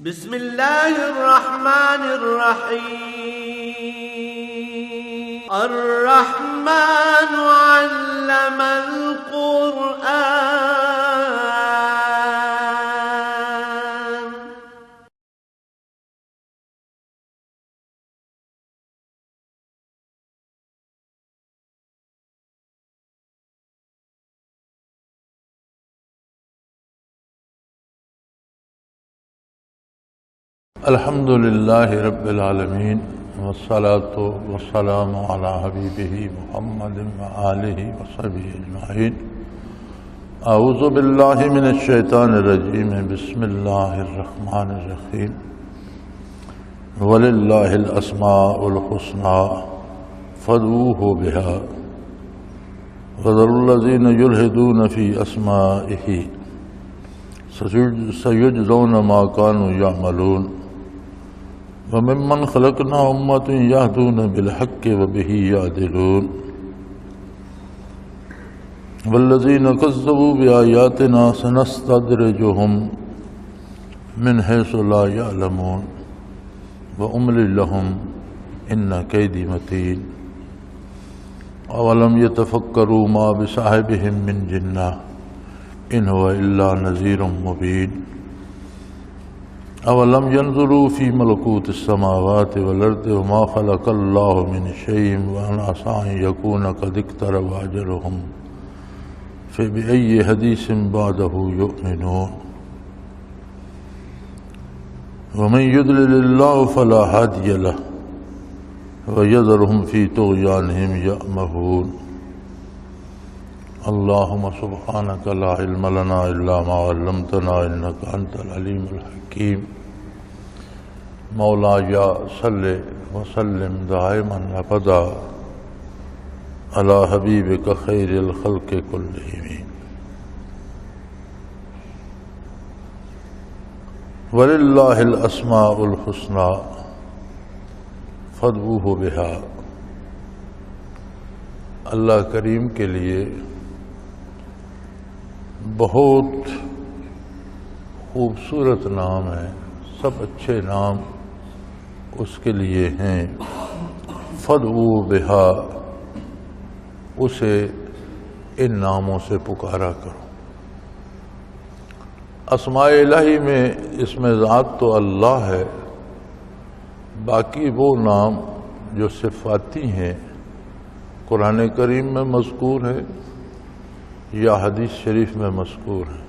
بسم اللہ الرحمن الرحیم الرحمن علم القرآن الحمد للہ رب العالمین والصلاة والسلام علی حبیبہ محمد وآلہ وصحبہ اجمعین۔ اعوذ باللہ من الشیطان الرجیم، بسم اللہ الرحمن الرحیم۔ وللہ الاسماء الحسنی فادعوہ بہا وذروا الذین یلحدون فی اسمائہ سیجزون ما کانوا یعملون۔ وممن خلقنا امۃ یہدون بالحق وبہ یعدلون۔ والذین کذبوا بآیاتنا سنستدرجہم من حیث لا یعلمون واملی لہم ان کیدی متین۔ اولم یتفکروا ما بصاحبہم من جنہ ان هو الا نذیر مبین۔ اولم ينظروا في ملكوت السماوات والارض وما خلق الله من شيء وان عسى ان يكون قد اقترب اجلهم فبأي حديث بعده يؤمنون۔ ومن يضلل الله فلا هادي له ويذرهم في طغيانهم يعمهون۔ اللهم سبحانك لا علم لنا إلا ما علمتنا إنك أنت العليم الحكيم۔ مولاي صل وسلم دائما أبدا على حبيبك خير الخلق كلهم۔ ولله الأسماء الحسنى فادعوه بها۔ اللہ کریم کے لیے بہت خوبصورت نام ہیں، سب اچھے نام اس کے لیے ہیں۔ فادعوا بہا، اسے ان ناموں سے پکارا کرو۔ اسماء الہی میں اسم ذات تو اللہ ہے، باقی وہ نام جو صفاتی ہیں قرآن کریم میں مذکور ہے یا حدیث شریف میں مذکور ہے۔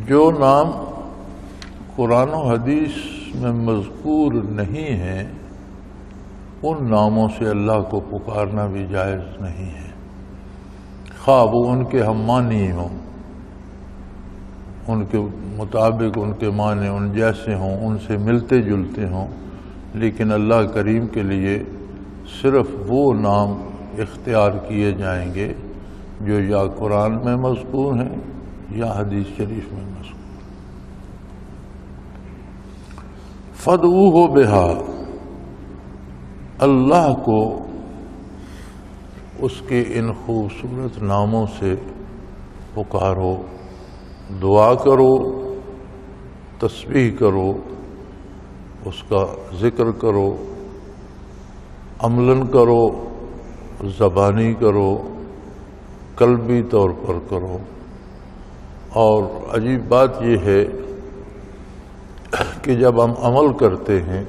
جو نام قرآن و حدیث میں مذکور نہیں ہیں ان ناموں سے اللہ کو پکارنا بھی جائز نہیں ہے، خواہ وہ ان کے ہم معنی ہوں، ان کے مطابق ان کے معنی ان جیسے ہوں، ان سے ملتے جلتے ہوں، لیکن اللہ کریم کے لیے صرف وہ نام اختیار کیے جائیں گے جو یا قرآن میں مذکور ہیں یا حدیث شریف میں مذکور۔ فادعوہ بہا، اللہ کو اس کے ان خوبصورت ناموں سے پکارو، دعا کرو، تسبیح کرو، اس کا ذکر کرو، عملاً کرو، زبانی کرو، قلبی طور پر کرو۔ اور عجیب بات یہ ہے کہ جب ہم عمل کرتے ہیں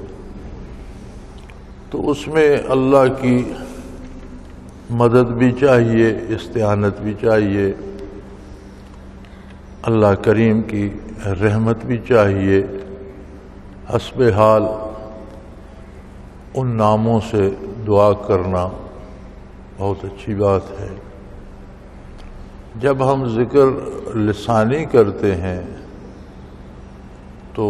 تو اس میں اللہ کی مدد بھی چاہیے، استعانت بھی چاہیے، اللہ کریم کی رحمت بھی چاہیے۔ حسب حال ان ناموں سے دعا کرنا بہت اچھی بات ہے۔ جب ہم ذکر لسانی کرتے ہیں تو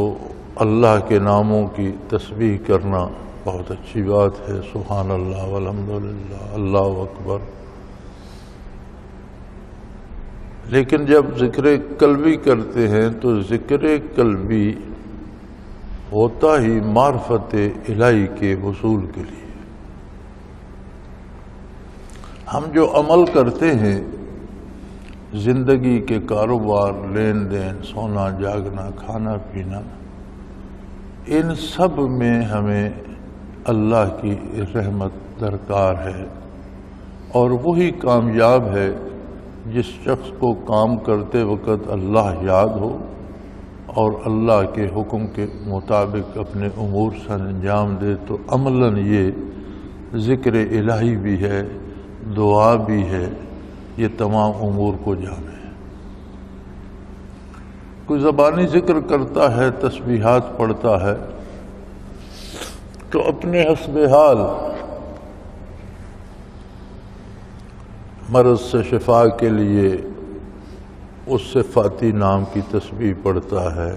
اللہ کے ناموں کی تسبیح کرنا بہت اچھی بات ہے۔ سبحان اللہ والحمدللہ، اللہ اکبر۔ لیکن جب ذکر قلبی کرتے ہیں تو ذکر قلبی ہوتا ہی معرفت الہی کے حصول کے لیے۔ ہم جو عمل کرتے ہیں زندگی کے کاروبار، لین دین، سونا جاگنا، کھانا پینا، ان سب میں ہمیں اللہ کی رحمت درکار ہے، اور وہی کامیاب ہے جس شخص کو کام کرتے وقت اللہ یاد ہو اور اللہ کے حکم کے مطابق اپنے امور سر انجام دے، تو عملاً یہ ذکر الہی بھی ہے، دعا بھی ہے، یہ تمام امور کو جامع ہے۔ کوئی زبانی ذکر کرتا ہے، تسبیحات پڑھتا ہے، تو اپنے حسب حال مرض سے شفا کے لیے اس صفاتی نام کی تسبیح پڑھتا ہے،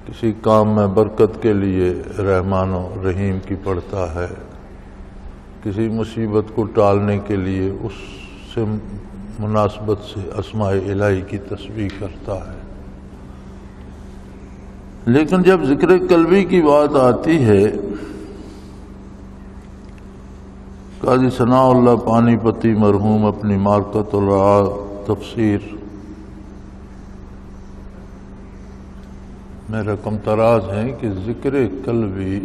کسی کام میں برکت کے لیے رحمان و رحیم کی پڑھتا ہے، کسی مصیبت کو ٹالنے کے لیے اس سے مناسبت سے اسماء الہی کی تسبیح کرتا ہے۔ لیکن جب ذکر قلبی کی بات آتی ہے، قاضی ثناء اللہ پانی پتی مرحوم اپنی مارکت الرعا تفسیر میں رقم تراز ہیں کہ ذکر قلبی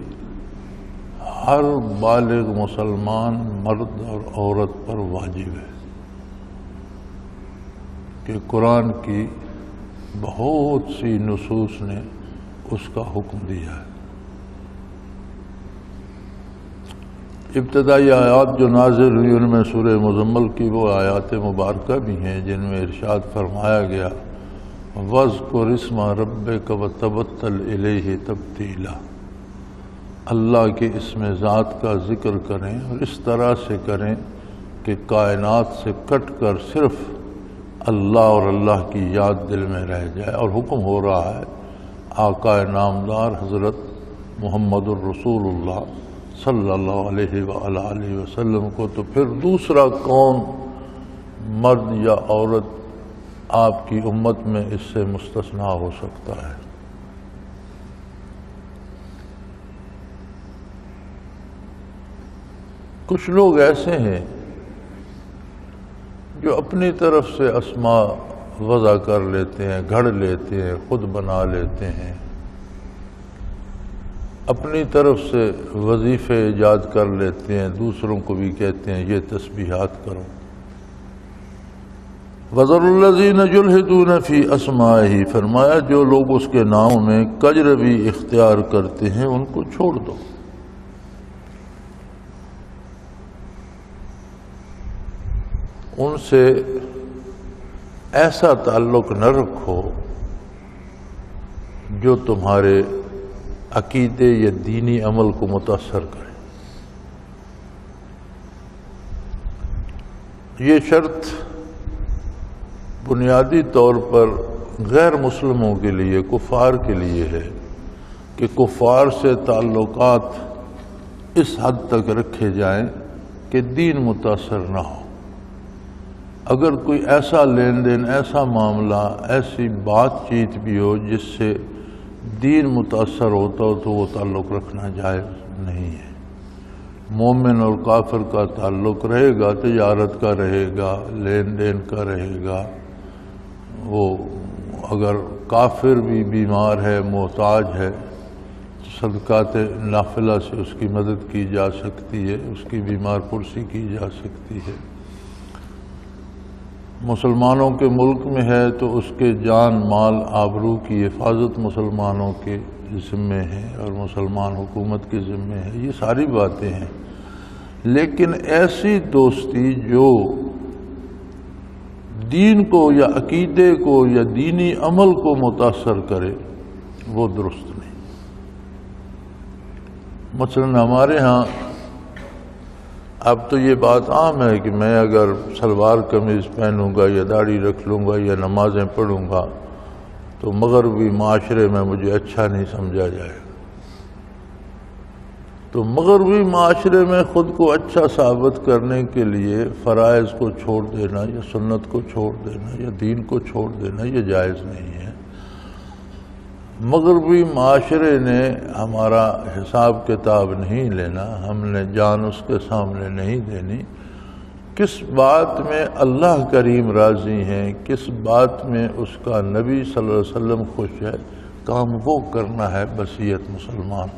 ہر بالغ مسلمان مرد اور عورت پر واجب ہے، کہ قرآن کی بہت سی نصوص نے اس کا حکم دیا ہے۔ ابتدائی آیات جو نازل ہوئی ان میں سورہ مزمل کی وہ آیات مبارکہ بھی ہیں جن میں ارشاد فرمایا گیا وَاذْكُرِ اسْمَ رَبِّكَ وَتَبَتَّلْ إِلَيْهِ تَبْتِيلًا، اللہ کے اسم ذات کا ذکر کریں اور اس طرح سے کریں کہ کائنات سے کٹ کر صرف اللہ اور اللہ کی یاد دل میں رہ جائے۔ اور حکم ہو رہا ہے آقا نامدار حضرت محمد الرسول اللہ صلی اللہ علیہ وآلہ وسلم کو، تو پھر دوسرا کون مرد یا عورت آپ کی امت میں اس سے مستثنا ہو سکتا ہے؟ کچھ لوگ ایسے ہیں جو اپنی طرف سے اسماء وضع کر لیتے ہیں، گھڑ لیتے ہیں، خود بنا لیتے ہیں، اپنی طرف سے وظیفے ایجاد کر لیتے ہیں، دوسروں کو بھی کہتے ہیں یہ تسبیحات کرو۔ وَذَرُوا الَّذِينَ يُلْحِدُونَ فِي أَسْمَائِهِ، فرمایا جو لوگ اس کے نام میں کجروی اختیار کرتے ہیں ان کو چھوڑ دو۔ ان سے ایسا تعلق نہ رکھو جو تمہارے عقیدے یا دینی عمل کو متاثر کرے۔ یہ شرط بنیادی طور پر غیر مسلموں کے لیے، کفار کے لیے ہے کہ کفار سے تعلقات اس حد تک رکھے جائیں کہ دین متاثر نہ ہو۔ اگر کوئی ایسا لین دین، ایسا معاملہ، ایسی بات چیت بھی ہو جس سے دین متاثر ہوتا ہو تو وہ تعلق رکھنا جائز نہیں ہے۔ مومن اور کافر کا تعلق رہے گا، تجارت کا رہے گا، لین دین کا رہے گا۔ وہ اگر کافر بھی بیمار ہے، محتاج ہے، تو صدقات نافلہ سے اس کی مدد کی جا سکتی ہے، اس کی بیمار پرسی کی جا سکتی ہے۔ مسلمانوں کے ملک میں ہے تو اس کے جان مال آبرو کی حفاظت مسلمانوں کے ذمے ہے اور مسلمان حکومت کے ذمے ہے، یہ ساری باتیں ہیں۔ لیکن ایسی دوستی جو دین کو یا عقیدے کو یا دینی عمل کو متاثر کرے وہ درست نہیں۔ مثلا ہمارے ہاں اب تو یہ بات عام ہے کہ میں اگر سلوار قمیض پہنوں گا یا داڑھی رکھ لوں گا یا نمازیں پڑھوں گا تو مغربی معاشرے میں مجھے اچھا نہیں سمجھا جائے گا۔ تو مغربی معاشرے میں خود کو اچھا ثابت کرنے کے لیے فرائض کو چھوڑ دینا یا سنت کو چھوڑ دینا یا دین کو چھوڑ دینا یہ جائز نہیں ہے۔ مغربی معاشرے نے ہمارا حساب کتاب نہیں لینا، ہم نے جان اس کے سامنے نہیں دینی، کس بات میں اللہ کریم راضی ہیں، کس بات میں اس کا نبی صلی اللہ علیہ وسلم خوش ہے، کام وہ کرنا ہے بصیرت مسلمان۔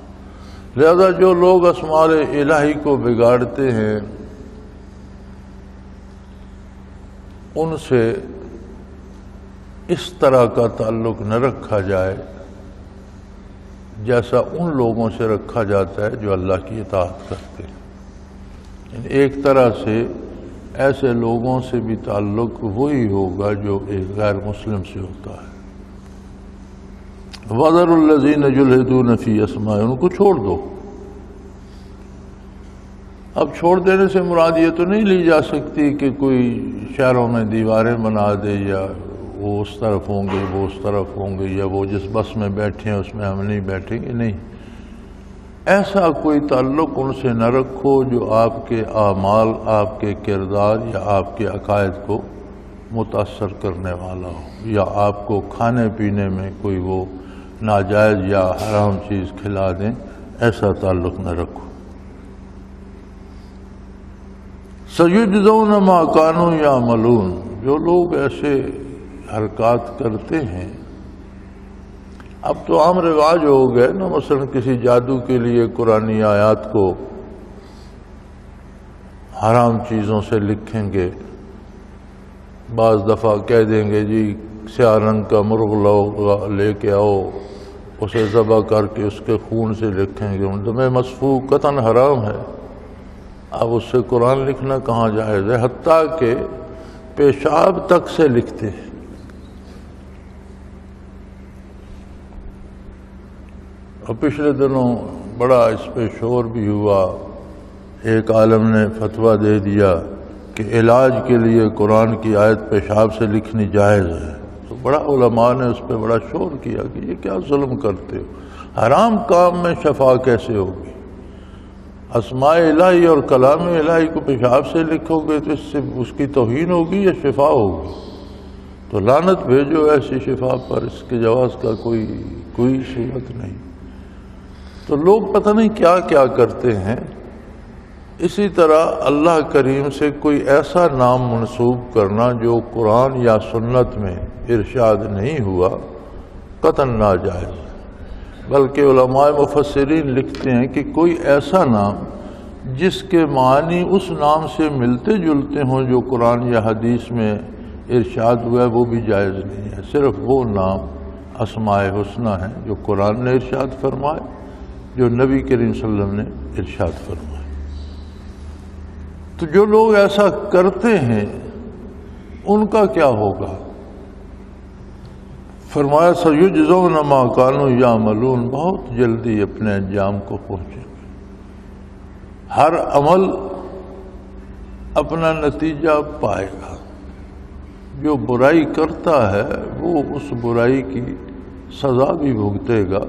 لہذا جو لوگ اسماء الہی کو بگاڑتے ہیں ان سے اس طرح کا تعلق نہ رکھا جائے جیسا ان لوگوں سے رکھا جاتا ہے جو اللہ کی اطاعت کرتے ہیں۔ یعنی ایک طرح سے ایسے لوگوں سے بھی تعلق وہی ہوگا جو ایک غیر مسلم سے ہوتا ہے۔ وَذَرُوا الَّذِينَ يُلْحِدُونَ فِي أَسْمَائِهِ، ان کو چھوڑ دو۔ اب چھوڑ دینے سے مراد یہ تو نہیں لی جا سکتی کہ کوئی شہروں میں دیواریں بنا دے، یا وہ اس طرف ہوں گے وہ اس طرف ہوں گے، یا وہ جس بس میں بیٹھے ہیں اس میں ہم نہیں بیٹھیں گے، نہیں، ایسا کوئی تعلق ان سے نہ رکھو جو آپ کے اعمال، آپ کے کردار یا آپ کے عقائد کو متاثر کرنے والا ہو، یا آپ کو کھانے پینے میں کوئی وہ ناجائز یا حرام چیز کھلا دیں، ایسا تعلق نہ رکھو۔ سَيُجْزَوْنَ مَا كَانُوا يَعْمَلُونَ، جو لوگ ایسے حرکات کرتے ہیں، اب تو عام رواج ہو گئے نا، مثلا کسی جادو کے لیے قرآنی آیات کو حرام چیزوں سے لکھیں گے، بعض دفعہ کہہ دیں گے جی سیاہ رنگ کا مرغ لے کے آؤ، اسے ذبح کر کے اس کے خون سے لکھیں گے، دم مسفوک قطعاً حرام ہے۔ اب اس سے قرآن لکھنا کہاں جائز ہے؟ حتیٰ کہ پیشاب تک سے لکھتے ہیں۔ اور پچھلے دنوں بڑا اس پہ شور بھی ہوا، ایک عالم نے فتویٰ دے دیا کہ علاج کے لیے قرآن کی آیت پیشاب سے لکھنی جائز ہے، تو بڑا علماء نے اس پہ بڑا شور کیا کہ یہ کیا ظلم کرتے ہو، حرام کام میں شفا کیسے ہوگی؟ اسماء الہی اور کلام الہی کو پیشاب سے لکھو گے تو اس سے اس کی توہین ہوگی یا شفا ہوگی؟ تو لعنت بھیجو ایسی شفا پر، اس کے جواز کا کوئی صورت نہیں۔ تو لوگ پتہ نہیں کیا کیا کرتے ہیں۔ اسی طرح اللہ کریم سے کوئی ایسا نام منسوب کرنا جو قرآن یا سنت میں ارشاد نہیں ہوا، قطعاً ناجائز، بلکہ علماء مفسرین لکھتے ہیں کہ کوئی ایسا نام جس کے معنی اس نام سے ملتے جلتے ہوں جو قرآن یا حدیث میں ارشاد ہوا ہے، وہ بھی جائز نہیں ہے۔ صرف وہ نام اسماء حسنہ ہیں جو قرآن نے ارشاد فرمائے، جو نبی کریم صلی اللہ علیہ وسلم نے ارشاد فرمائے۔ تو جو لوگ ایسا کرتے ہیں ان کا کیا ہوگا؟ فرمایا سَيُجْزَوْنَ مَا كَانُوا يَعْمَلُونَ، بہت جلدی اپنے انجام کو پہنچیں گے۔ ہر عمل اپنا نتیجہ پائے گا۔ جو برائی کرتا ہے وہ اس برائی کی سزا بھی بھگتے گا۔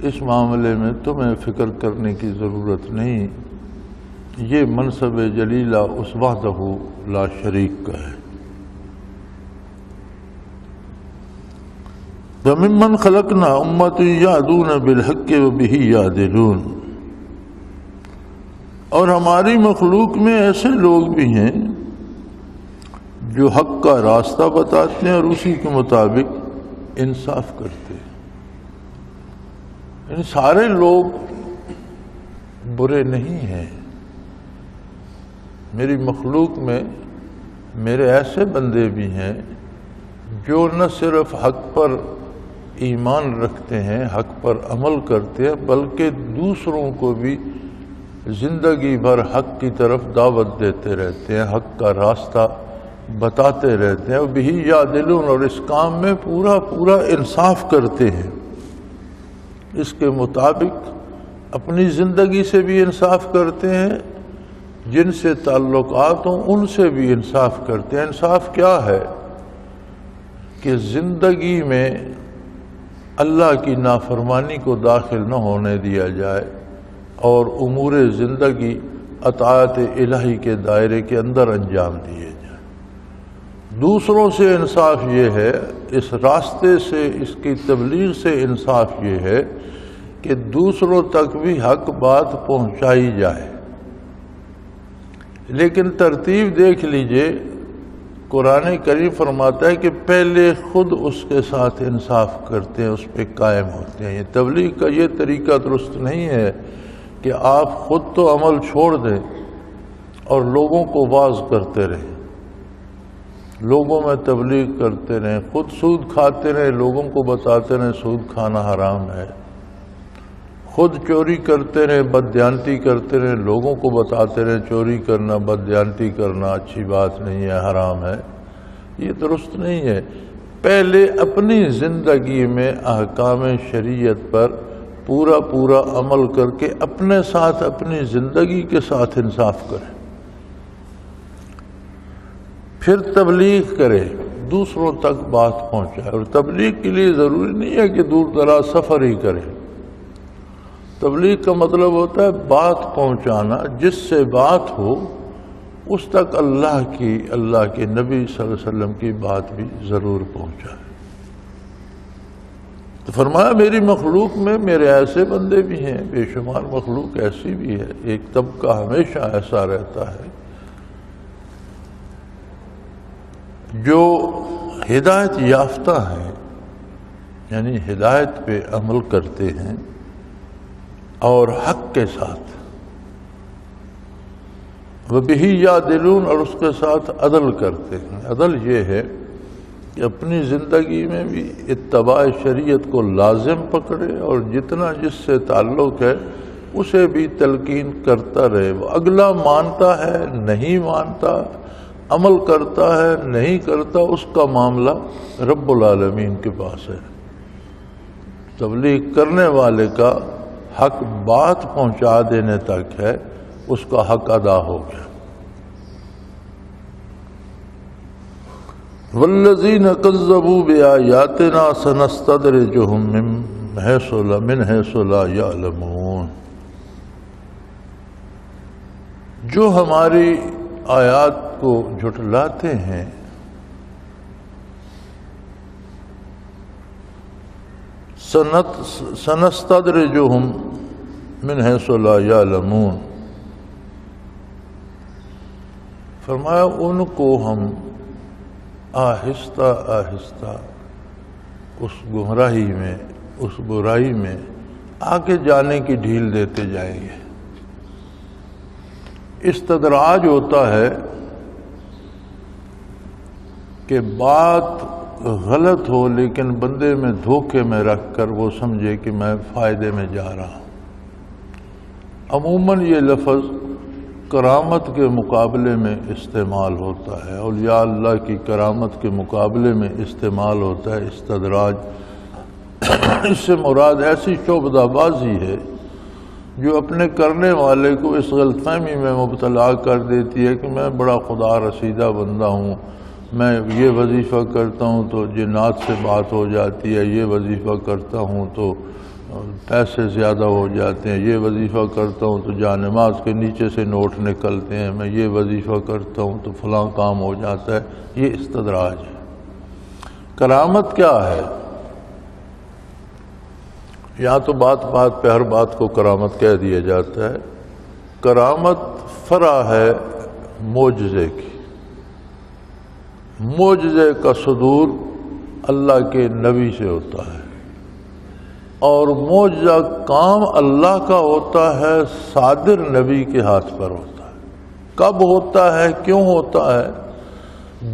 اس معاملے میں تمہیں فکر کرنے کی ضرورت نہیں، یہ منصب جلیلہ اس وحدہ لا شریک کا ہے۔ وَمِمَّنْ خَلَقْنَا أُمَّةً يَهْدُونَ بِالْحَقِّ وَبِهِ يَعْدِلُونَ، اور ہماری مخلوق میں ایسے لوگ بھی ہیں جو حق کا راستہ بتاتے ہیں اور اسی کے مطابق انصاف کرتے ہیں۔ یعنی سارے لوگ برے نہیں ہیں، میری مخلوق میں میرے ایسے بندے بھی ہیں جو نہ صرف حق پر ایمان رکھتے ہیں، حق پر عمل کرتے ہیں، بلکہ دوسروں کو بھی زندگی بھر حق کی طرف دعوت دیتے رہتے ہیں، حق کا راستہ بتاتے رہتے ہیں، وبہ یعدلون، اور اس کام میں پورا انصاف کرتے ہیں۔ اس کے مطابق اپنی زندگی سے بھی انصاف کرتے ہیں، جن سے تعلقات ہوں ان سے بھی انصاف کرتے ہیں۔ انصاف کیا ہے؟ کہ زندگی میں اللہ کی نافرمانی کو داخل نہ ہونے دیا جائے اور امور زندگی اطاعت الہی کے دائرے کے اندر انجام دیے جائیں۔ دوسروں سے انصاف یہ ہے، اس راستے سے، اس کی تبلیغ سے انصاف یہ ہے کہ دوسروں تک بھی حق بات پہنچائی جائے۔ لیکن ترتیب دیکھ لیجئے، قرآن کریم فرماتا ہے کہ پہلے خود اس کے ساتھ انصاف کرتے ہیں، اس پہ قائم ہوتے ہیں۔ یہ تبلیغ کا یہ طریقہ درست نہیں ہے کہ آپ خود تو عمل چھوڑ دیں اور لوگوں کو واعظ کرتے رہیں، لوگوں میں تبلیغ کرتے رہیں، خود سود کھاتے رہیں، لوگوں کو بتاتے رہیں سود کھانا حرام ہے، خود چوری کرتے رہیں، بددیانتی کرتے رہیں، لوگوں کو بتاتے رہیں چوری کرنا، بددیانتی کرنا اچھی بات نہیں ہے، حرام ہے، یہ درست نہیں ہے۔ پہلے اپنی زندگی میں احکام شریعت پر پورا عمل کر کے اپنے ساتھ، اپنی زندگی کے ساتھ انصاف کریں، پھر تبلیغ کرے، دوسروں تک بات پہنچائے۔ اور تبلیغ کے لیے ضروری نہیں ہے کہ دور دراز سفر ہی کرے، تبلیغ کا مطلب ہوتا ہے بات پہنچانا، جس سے بات ہو اس تک اللہ کے نبی صلی اللہ علیہ وسلم کی بات بھی ضرور پہنچائے۔ تو فرمایا میری مخلوق میں میرے ایسے بندے بھی ہیں، بے شمار مخلوق ایسی بھی ہے، ایک طبقہ ہمیشہ ایسا رہتا ہے جو ہدایت یافتہ ہیں، یعنی ہدایت پہ عمل کرتے ہیں اور حق کے ساتھ، وَبِهِ يَعْدِلُونَ، اور اس کے ساتھ عدل کرتے ہیں۔ عدل یہ ہے کہ اپنی زندگی میں بھی اتباع شریعت کو لازم پکڑے اور جتنا جس سے تعلق ہے اسے بھی تلقین کرتا رہے۔ وہ اگلا مانتا ہے نہیں مانتا، عمل کرتا ہے نہیں کرتا، اس کا معاملہ رب العالمین کے پاس ہے۔ تبلیغ کرنے والے کا حق بات پہنچا دینے تک ہے، اس کا حق ادا ہو گیا۔ والذین کذبوا بآیاتنا سنستدرجهم من حیث لا یعلمون، جو ہماری آیات کو جھٹلاتے ہیں، سنستدرجهم من حیث لا یعلمون، فرمایا ان کو ہم آہستہ آہستہ اس گمراہی میں، اس برائی میں آگے جانے کی ڈھیل دیتے جائیں گے۔ استدراج ہوتا ہے کہ بات غلط ہو لیکن بندے میں دھوکے میں رکھ کر وہ سمجھے کہ میں فائدے میں جا رہا ہوں۔ عموماً یہ لفظ کرامت کے مقابلے میں استعمال ہوتا ہے، اولیاء اللہ کی کرامت کے مقابلے میں استعمال ہوتا ہے استدراج۔ اس سے مراد ایسی شعبدہ بازی ہے جو اپنے کرنے والے کو اس غلط فہمی میں مبتلا کر دیتی ہے کہ میں بڑا خدا رسیدہ بندہ ہوں، میں یہ وظیفہ کرتا ہوں تو جنات سے بات ہو جاتی ہے، یہ وظیفہ کرتا ہوں تو پیسے زیادہ ہو جاتے ہیں، یہ وظیفہ کرتا ہوں تو جانماز کے نیچے سے نوٹ نکلتے ہیں، میں یہ وظیفہ کرتا ہوں تو فلاں کام ہو جاتا ہے۔ یہ استدراج ہے۔ کرامت کیا ہے؟ یہاں تو بات پہ ہر بات کو کرامت کہہ دیا جاتا ہے۔ کرامت فرع ہے معجزے کی۔ معجزے کا صدور اللہ کے نبی سے ہوتا ہے، اور معجزہ کام اللہ کا ہوتا ہے، صادر نبی کے ہاتھ پر ہوتا ہے۔ کب ہوتا ہے، کیوں ہوتا ہے؟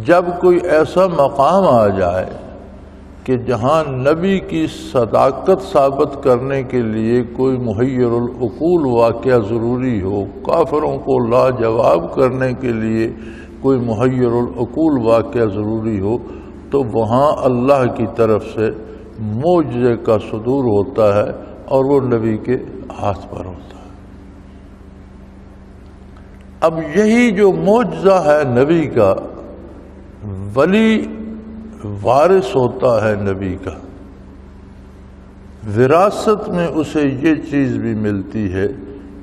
جب کوئی ایسا مقام آ جائے کہ جہاں نبی کی صداقت ثابت کرنے کے لیے کوئی محیر العقول واقعہ ضروری ہو، کافروں کو لاجواب کرنے کے لیے کوئی محیر العقول واقعہ ضروری ہو، تو وہاں اللہ کی طرف سے معجزے کا صدور ہوتا ہے اور وہ نبی کے ہاتھ پر ہوتا ہے۔ اب یہی جو معجزہ ہے نبی کا، ولی وارث ہوتا ہے نبی کا، وراثت میں اسے یہ چیز بھی ملتی ہے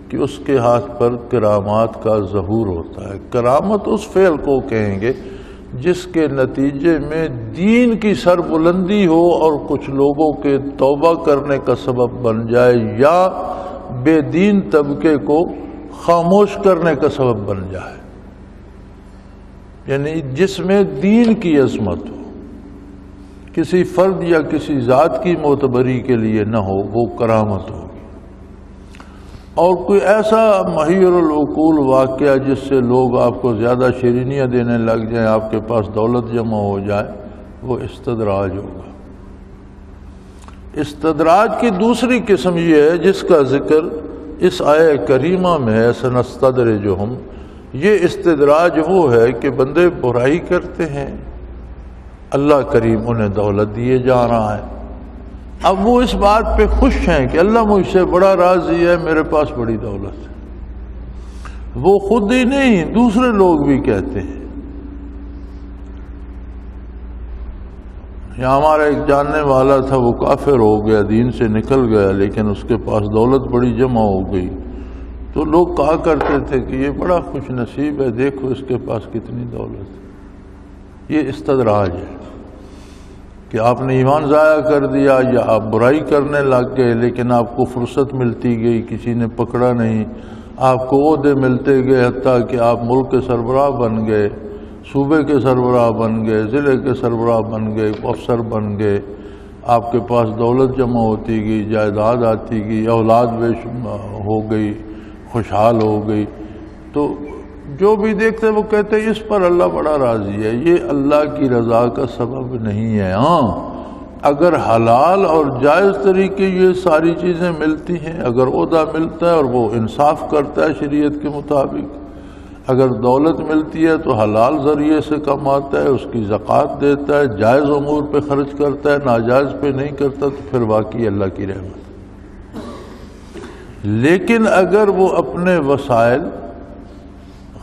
کہ اس کے ہاتھ پر کرامات کا ظہور ہوتا ہے۔ کرامت اس فعل کو کہیں گے جس کے نتیجے میں دین کی سربلندی ہو اور کچھ لوگوں کے توبہ کرنے کا سبب بن جائے، یا بے دین طبقے کو خاموش کرنے کا سبب بن جائے۔ یعنی جس میں دین کی عظمت ہو، کسی فرد یا کسی ذات کی معتبری کے لیے نہ ہو، وہ کرامت ہوگی۔ اور کوئی ایسا محیر العقول واقعہ جس سے لوگ آپ کو زیادہ شیرینیاں دینے لگ جائیں، آپ کے پاس دولت جمع ہو جائے، وہ استدراج ہوگا۔ استدراج کی دوسری قسم یہ ہے جس کا ذکر اس آیہ کریمہ میں ہے، سنستدرجہم۔ یہ استدراج وہ ہے کہ بندے برائی کرتے ہیں، اللہ کریم انہیں دولت دیے جا رہا ہے، اب وہ اس بات پہ خوش ہیں کہ اللہ مجھ سے بڑا راضی ہے، میرے پاس بڑی دولت ہے۔ وہ خود ہی نہیں، دوسرے لوگ بھی کہتے ہیں۔ یہاں ہمارا ایک جاننے والا تھا، وہ کافر ہو گیا، دین سے نکل گیا، لیکن اس کے پاس دولت بڑی جمع ہو گئی، تو لوگ کہا کرتے تھے کہ یہ بڑا خوش نصیب ہے، دیکھو اس کے پاس کتنی دولت ہے۔ یہ استدراج ہے کہ آپ نے ایمان ضائع کر دیا یا آپ برائی کرنے لگ گئے، لیکن آپ کو فرصت ملتی گئی، کسی نے پکڑا نہیں، آپ کو عہدے ملتے گئے، حتیٰ کہ آپ ملک کے سربراہ بن گئے، صوبے کے سربراہ بن گئے، ضلع کے سربراہ بن گئے، افسر بن گئے، آپ کے پاس دولت جمع ہوتی گئی، جائیداد آتی گئی، اولاد بیش ہو گئی، خوشحال ہو گئی، تو جو بھی دیکھتے وہ کہتے ہیں اس پر اللہ بڑا راضی ہے۔ یہ اللہ کی رضا کا سبب نہیں ہے۔ ہاں اگر حلال اور جائز طریقے یہ ساری چیزیں ملتی ہیں، اگر عہدہ ملتا ہے اور وہ انصاف کرتا ہے شریعت کے مطابق، اگر دولت ملتی ہے تو حلال ذریعے سے کماتا ہے، اس کی زکوٰۃ دیتا ہے، جائز امور پہ خرچ کرتا ہے، ناجائز پہ نہیں کرتا، تو پھر واقعی اللہ کی رحمت۔ لیکن اگر وہ اپنے وسائل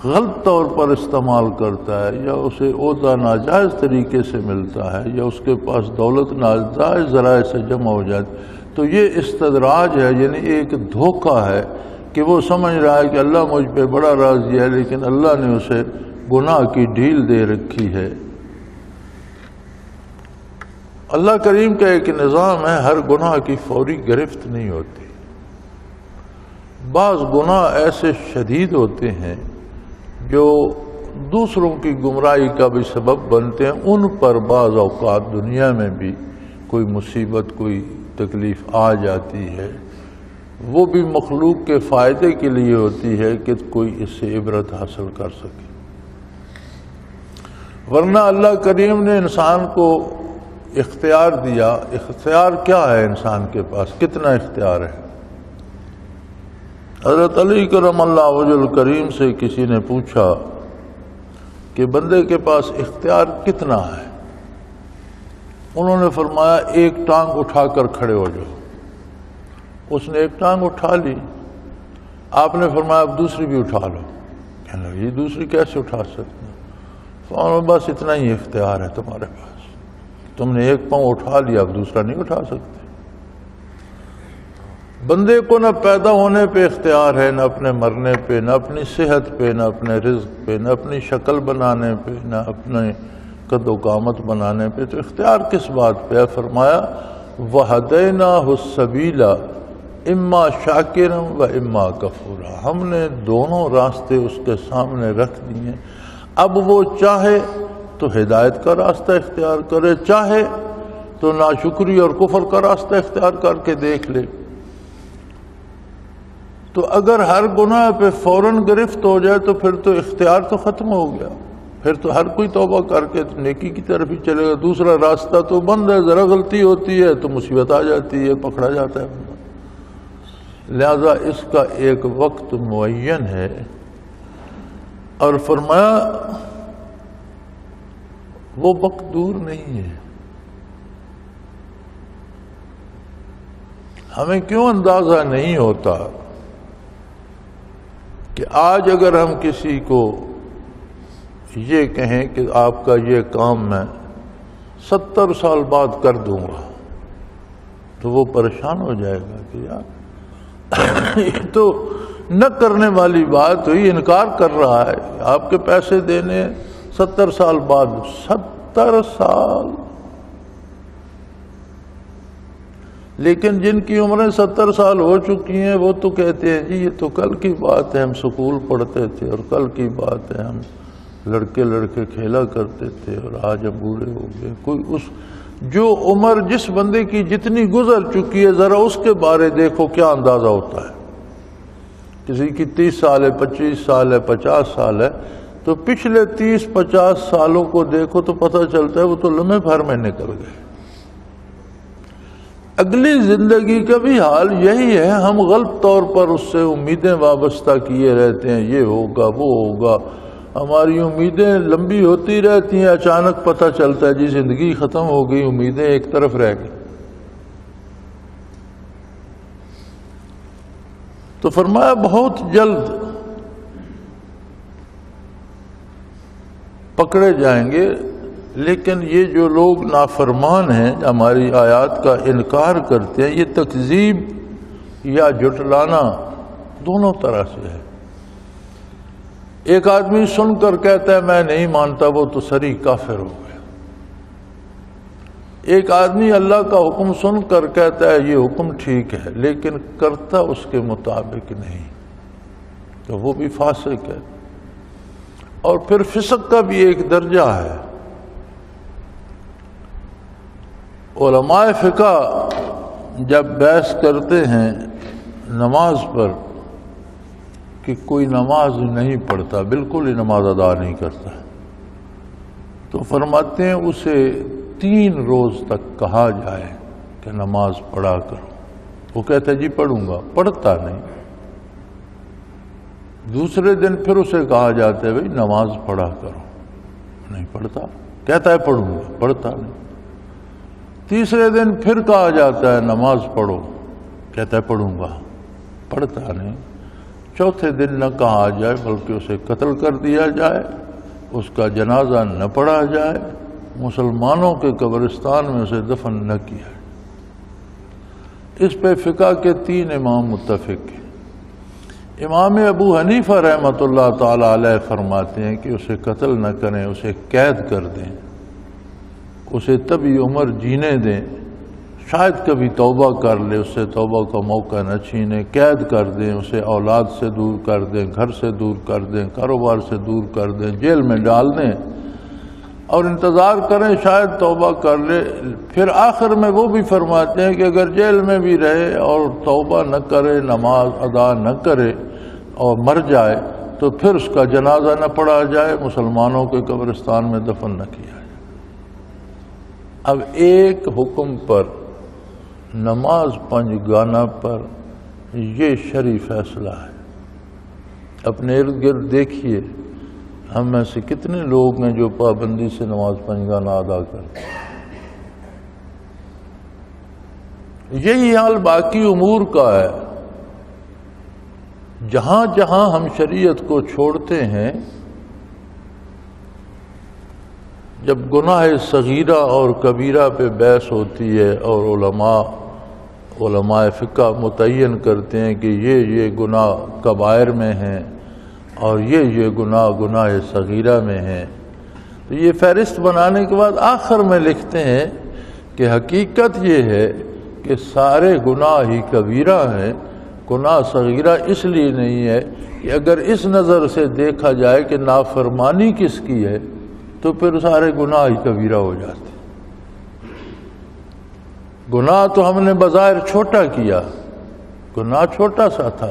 غلط طور پر استعمال کرتا ہے، یا اسے عہدہ ناجائز طریقے سے ملتا ہے، یا اس کے پاس دولت ناجائز ذرائع سے جمع ہو جاتی، تو یہ استدراج ہے، یعنی ایک دھوکہ ہے کہ وہ سمجھ رہا ہے کہ اللہ مجھ پہ بڑا راضی ہے، لیکن اللہ نے اسے گناہ کی ڈھیل دے رکھی ہے۔ اللہ کریم کا ایک نظام ہے، ہر گناہ کی فوری گرفت نہیں ہوتی۔ بعض گناہ ایسے شدید ہوتے ہیں جو دوسروں کی گمراہی کا بھی سبب بنتے ہیں، ان پر بعض اوقات دنیا میں بھی کوئی مصیبت، کوئی تکلیف آ جاتی ہے، وہ بھی مخلوق کے فائدے کے لیے ہوتی ہے کہ کوئی اس سے عبرت حاصل کر سکے۔ ورنہ اللہ کریم نے انسان کو اختیار دیا۔ اختیار کیا ہے انسان کے پاس؟ کتنا اختیار ہے؟ حضرت علی کرم اللہ وجہ الکریم سے کسی نے پوچھا کہ بندے کے پاس اختیار کتنا ہے؟ انہوں نے فرمایا ایک ٹانگ اٹھا کر کھڑے ہو جاؤ۔ اس نے ایک ٹانگ اٹھا لی، آپ نے فرمایا اب دوسری بھی اٹھا لو۔ کہنے لگے یہ دوسری کیسے اٹھا سکتے ہیں؟ فرمایا بس اتنا ہی اختیار ہے تمہارے پاس، تم نے ایک پاؤں اٹھا لیا، اب دوسرا نہیں اٹھا سکتے۔ بندے کو نہ پیدا ہونے پہ اختیار ہے، نہ اپنے مرنے پہ، نہ اپنی صحت پہ، نہ اپنے رزق پہ، نہ اپنی شکل بنانے پہ، نہ اپنے قد و قامت بنانے پہ، تو اختیار کس بات پہ ہے؟ فرمایا وَهَدَيْنَاهُ السَّبِيلَ اِمَّا شَاكِرًا وَإِمَّا كَفُورًا۔ ہم نے دونوں راستے اس کے سامنے رکھ دیے، اب وہ چاہے تو ہدایت کا راستہ اختیار کرے، چاہے تو ناشکری اور کفر کا راستہ اختیار کر کے دیکھ لے۔ تو اگر ہر گناہ پہ فوراً گرفت ہو جائے تو پھر تو اختیار تو ختم ہو گیا، پھر تو ہر کوئی توبہ کر کے نیکی کی طرف ہی چلے گا، دوسرا راستہ تو بند ہے، ذرا غلطی ہوتی ہے تو مصیبت آ جاتی ہے، پکڑا جاتا ہے بندہ۔ لہذا اس کا ایک وقت معین ہے، اور فرمایا وہ وقت دور نہیں ہے۔ ہمیں کیوں اندازہ نہیں ہوتا کہ آج اگر ہم کسی کو یہ کہیں کہ آپ کا یہ کام میں 70 سال بعد کر دوں گا، تو وہ پریشان ہو جائے گا کہ یار یہ تو نہ کرنے والی بات ہوئی، انکار کر رہا ہے، آپ کے پیسے دینے 70 سال بعد۔ 70 سال! لیکن جن کی عمریں 70 سال ہو چکی ہیں وہ تو کہتے ہیں جی یہ تو کل کی بات ہے، ہم سکول پڑھتے تھے، اور کل کی بات ہے ہم لڑکے لڑکے کھیلا کرتے تھے اور آج اب بوڑھے ہو گئے. کوئی اس جو عمر جس بندے کی جتنی گزر چکی ہے ذرا اس کے بارے دیکھو کیا اندازہ ہوتا ہے. کسی کی 30 سال ہے، 25 سال ہے، 50 سال ہے، تو پچھلے 30-50 سالوں کو دیکھو تو پتہ چلتا ہے وہ تو لمحے بھر میں نکل گئے. اگلی زندگی کا بھی حال یہی ہے. ہم غلط طور پر اس سے امیدیں وابستہ کیے رہتے ہیں، یہ ہوگا وہ ہوگا. ہماری امیدیں لمبی ہوتی رہتی ہیں، اچانک پتہ چلتا ہے جی زندگی ختم ہو گئی، امیدیں ایک طرف رہ گئی. تو فرمایا بہت جلد پکڑے جائیں گے. لیکن یہ جو لوگ نافرمان ہیں، ہماری آیات کا انکار کرتے ہیں، یہ تکذیب یا جھٹلانا دونوں طرح سے ہے. ایک آدمی سن کر کہتا ہے میں نہیں مانتا، وہ تو صریح کافر ہو گیا. ایک آدمی اللہ کا حکم سن کر کہتا ہے یہ حکم ٹھیک ہے لیکن کرتا اس کے مطابق نہیں، تو وہ بھی فاسق ہے. اور پھر فسق کا بھی ایک درجہ ہے. علماء فقہ جب بحث کرتے ہیں نماز پر کہ کوئی نماز نہیں پڑھتا، بالکل ہی نماز ادا نہیں کرتا، تو فرماتے ہیں اسے 3 روز تک کہا جائے کہ نماز پڑھا کرو. وہ کہتا ہے جی پڑھوں گا، پڑھتا نہیں. دوسرے دن پھر اسے کہا جاتا ہے بھائی نماز پڑھا کرو، نہیں پڑھتا. کہتا ہے پڑھوں گا، پڑھتا نہیں. تیسرے دن پھر کہا جاتا ہے نماز پڑھو، کہتا ہے پڑھوں گا، پڑھتا نہیں. چوتھے دن نہ کہا جائے بلکہ اسے قتل کر دیا جائے، اس کا جنازہ نہ پڑھا جائے، مسلمانوں کے قبرستان میں اسے دفن نہ کیا. اس پہ فقہ کے 3 امام متفق ہیں. امام ابو حنیفہ رحمۃ اللہ تعالی علیہ فرماتے ہیں کہ اسے قتل نہ کریں، اسے قید کر دیں، اسے طبی عمر جینے دیں، شاید کبھی توبہ کر لے، اس سے توبہ کا موقع نہ چھینیں. قید کر دیں، اسے اولاد سے دور کر دیں، گھر سے دور کر دیں، کاروبار سے دور کر دیں، جیل میں ڈال دیں اور انتظار کریں شاید توبہ کر لے. پھر آخر میں وہ بھی فرماتے ہیں کہ اگر جیل میں بھی رہے اور توبہ نہ کرے، نماز ادا نہ کرے اور مر جائے تو پھر اس کا جنازہ نہ پڑھا جائے، مسلمانوں کے قبرستان میں دفن نہ کیا جائے. اب ایک حکم پر، نماز 5 گانا پر، یہ شرعی فیصلہ ہے. اپنے ارد گرد دیکھیے ہم میں سے کتنے لوگ ہیں جو پابندی سے نماز 5 گانا ادا کرتے ہیں. یہی حال باقی امور کا ہے. جہاں جہاں ہم شریعت کو چھوڑتے ہیں، جب گناہ صغیرہ اور کبیرہ پہ بحث ہوتی ہے اور علماء فقہ متعین کرتے ہیں کہ یہ گناہ کبائر میں ہیں اور یہ گناہ صغیرہ میں ہیں، تو یہ فہرست بنانے کے بعد آخر میں لکھتے ہیں کہ حقیقت یہ ہے کہ سارے گناہ ہی کبیرہ ہیں. گناہ صغیرہ اس لیے نہیں ہے کہ اگر اس نظر سے دیکھا جائے کہ نافرمانی کس کی ہے تو پھر سارے گناہ ہی کبیرہ ہو جاتے. گناہ تو ہم نے بظاہر چھوٹا کیا، گناہ چھوٹا سا تھا،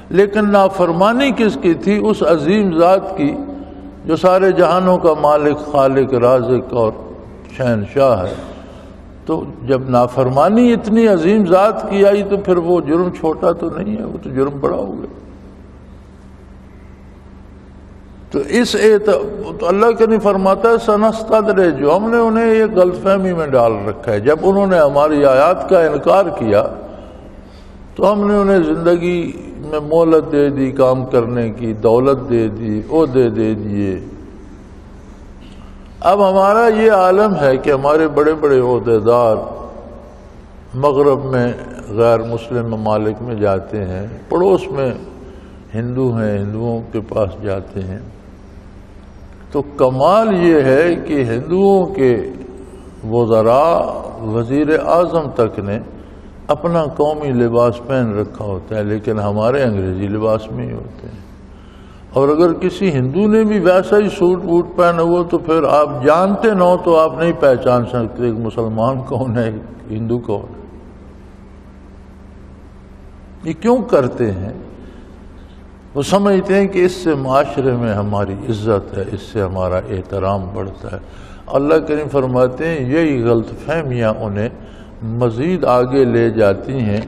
لیکن نافرمانی کس کی تھی؟ اس عظیم ذات کی جو سارے جہانوں کا مالک، خالق، رازق اور شہنشاہ ہے. تو جب نافرمانی اتنی عظیم ذات کی آئی تو پھر وہ جرم چھوٹا تو نہیں ہے، وہ تو جرم بڑا ہو گیا. تو تو اللہ کے نہیں فرماتا ہے سنستدرج، جو ہم نے انہیں یہ غلط فہمی میں ڈال رکھا ہے. جب انہوں نے ہماری آیات کا انکار کیا تو ہم نے انہیں زندگی میں مہلت دے دی، کام کرنے کی دولت دے دی، عہدے دے دیے. اب ہمارا یہ عالم ہے کہ ہمارے بڑے بڑے عہدیدار مغرب میں غیر مسلم ممالک میں جاتے ہیں، پڑوس میں ہندو ہیں، ہندوؤں کے پاس جاتے ہیں. تو کمال یہ ہے کہ ہندوؤں کے وزراء، وزیر اعظم تک نے اپنا قومی لباس پہن رکھا ہوتا ہے، لیکن ہمارے انگریزی لباس میں ہی ہوتے ہیں. اور اگر کسی ہندو نے بھی ویسا ہی سوٹ ووٹ پہنا ہوا تو پھر آپ جانتے نہ ہو تو آپ نہیں پہچان سکتے ایک مسلمان کون ہے ہندو کون ہے۔ یہ کیوں کرتے ہیں؟ وہ سمجھتے ہیں کہ اس سے معاشرے میں ہماری عزت ہے، اس سے ہمارا احترام بڑھتا ہے۔ اللہ کریم فرماتے ہیں یہی غلط فہمیاں انہیں مزید آگے لے جاتی ہیں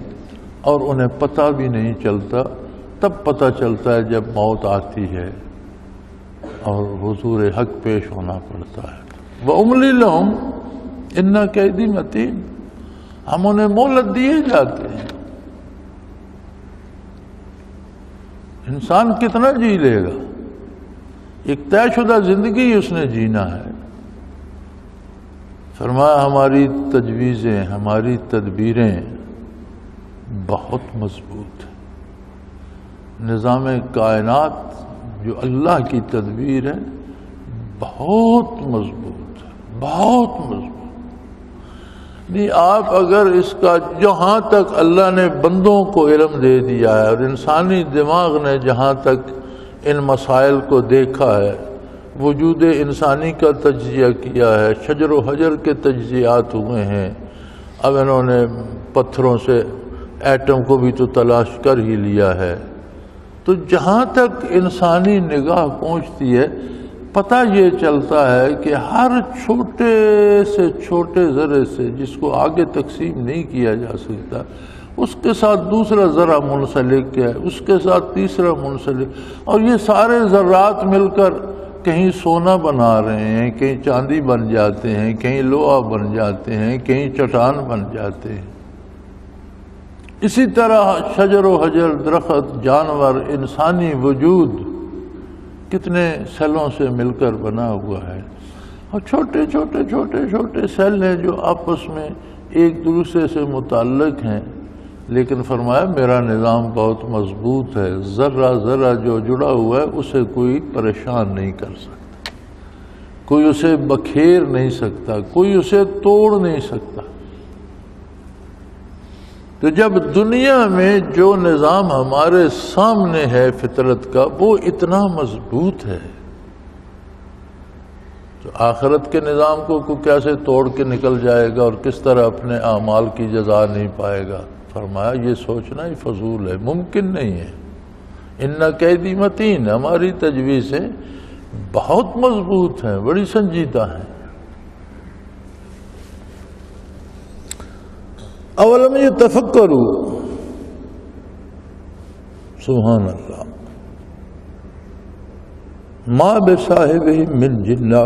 اور انہیں پتہ بھی نہیں چلتا، تب پتہ چلتا ہے جب موت آتی ہے اور حضور حق پیش ہونا پڑتا ہے۔ وَأُمْلِي لَهُمْ إِنَّ كَيْدِي مَتِينٌ، ہم انہیں مہلت دیے جاتے ہیں۔ انسان کتنا جی لے گا؟ ایک طے شدہ زندگی اس نے جینا ہے۔ فرمایا ہماری تجویزیں، ہماری تدبیریں بہت مضبوط ہیں۔ نظام کائنات جو اللہ کی تدبیر ہے بہت مضبوط ہے، بہت مضبوط۔ نہیں آپ اگر اس کا جہاں تک اللہ نے بندوں کو علم دے دیا ہے اور انسانی دماغ نے جہاں تک ان مسائل کو دیکھا ہے، وجود انسانی کا تجزیہ کیا ہے، شجر و حجر کے تجزیات ہوئے ہیں، اب انہوں نے پتھروں سے ایٹم کو بھی تو تلاش کر ہی لیا ہے، تو جہاں تک انسانی نگاہ پہنچتی ہے پتہ یہ چلتا ہے کہ ہر چھوٹے سے چھوٹے ذرے سے جس کو آگے تقسیم نہیں کیا جا سکتا اس کے ساتھ دوسرا ذرہ منسلک ہے، اس کے ساتھ تیسرا منسلک، اور یہ سارے ذرات مل کر کہیں سونا بنا رہے ہیں، کہیں چاندی بن جاتے ہیں، کہیں لوہا بن جاتے ہیں، کہیں چٹان بن جاتے ہیں۔ اسی طرح شجر و حجر، درخت، جانور، انسانی وجود کتنے سیلوں سے مل کر بنا ہوا ہے، اور چھوٹے چھوٹے چھوٹے چھوٹے سیل ہیں جو آپس میں ایک دوسرے سے متعلق ہیں، لیکن فرمایا میرا نظام بہت مضبوط ہے، ذرہ ذرہ جو جڑا ہوا ہے اسے کوئی پریشان نہیں کر سکتا، کوئی اسے بکھیر نہیں سکتا، کوئی اسے توڑ نہیں سکتا۔ تو جب دنیا میں جو نظام ہمارے سامنے ہے فطرت کا وہ اتنا مضبوط ہے تو آخرت کے نظام کو کیسے توڑ کے نکل جائے گا اور کس طرح اپنے اعمال کی جزا نہیں پائے گا؟ فرمایا یہ سوچنا ہی فضول ہے، ممکن نہیں ہے۔ ان قیدی متین، ہماری تجویزیں بہت مضبوط ہیں، بڑی سنجیدہ ہیں۔ اولم یتفکروا، سبحان اللہ، ما بصاحبہم من جنہ،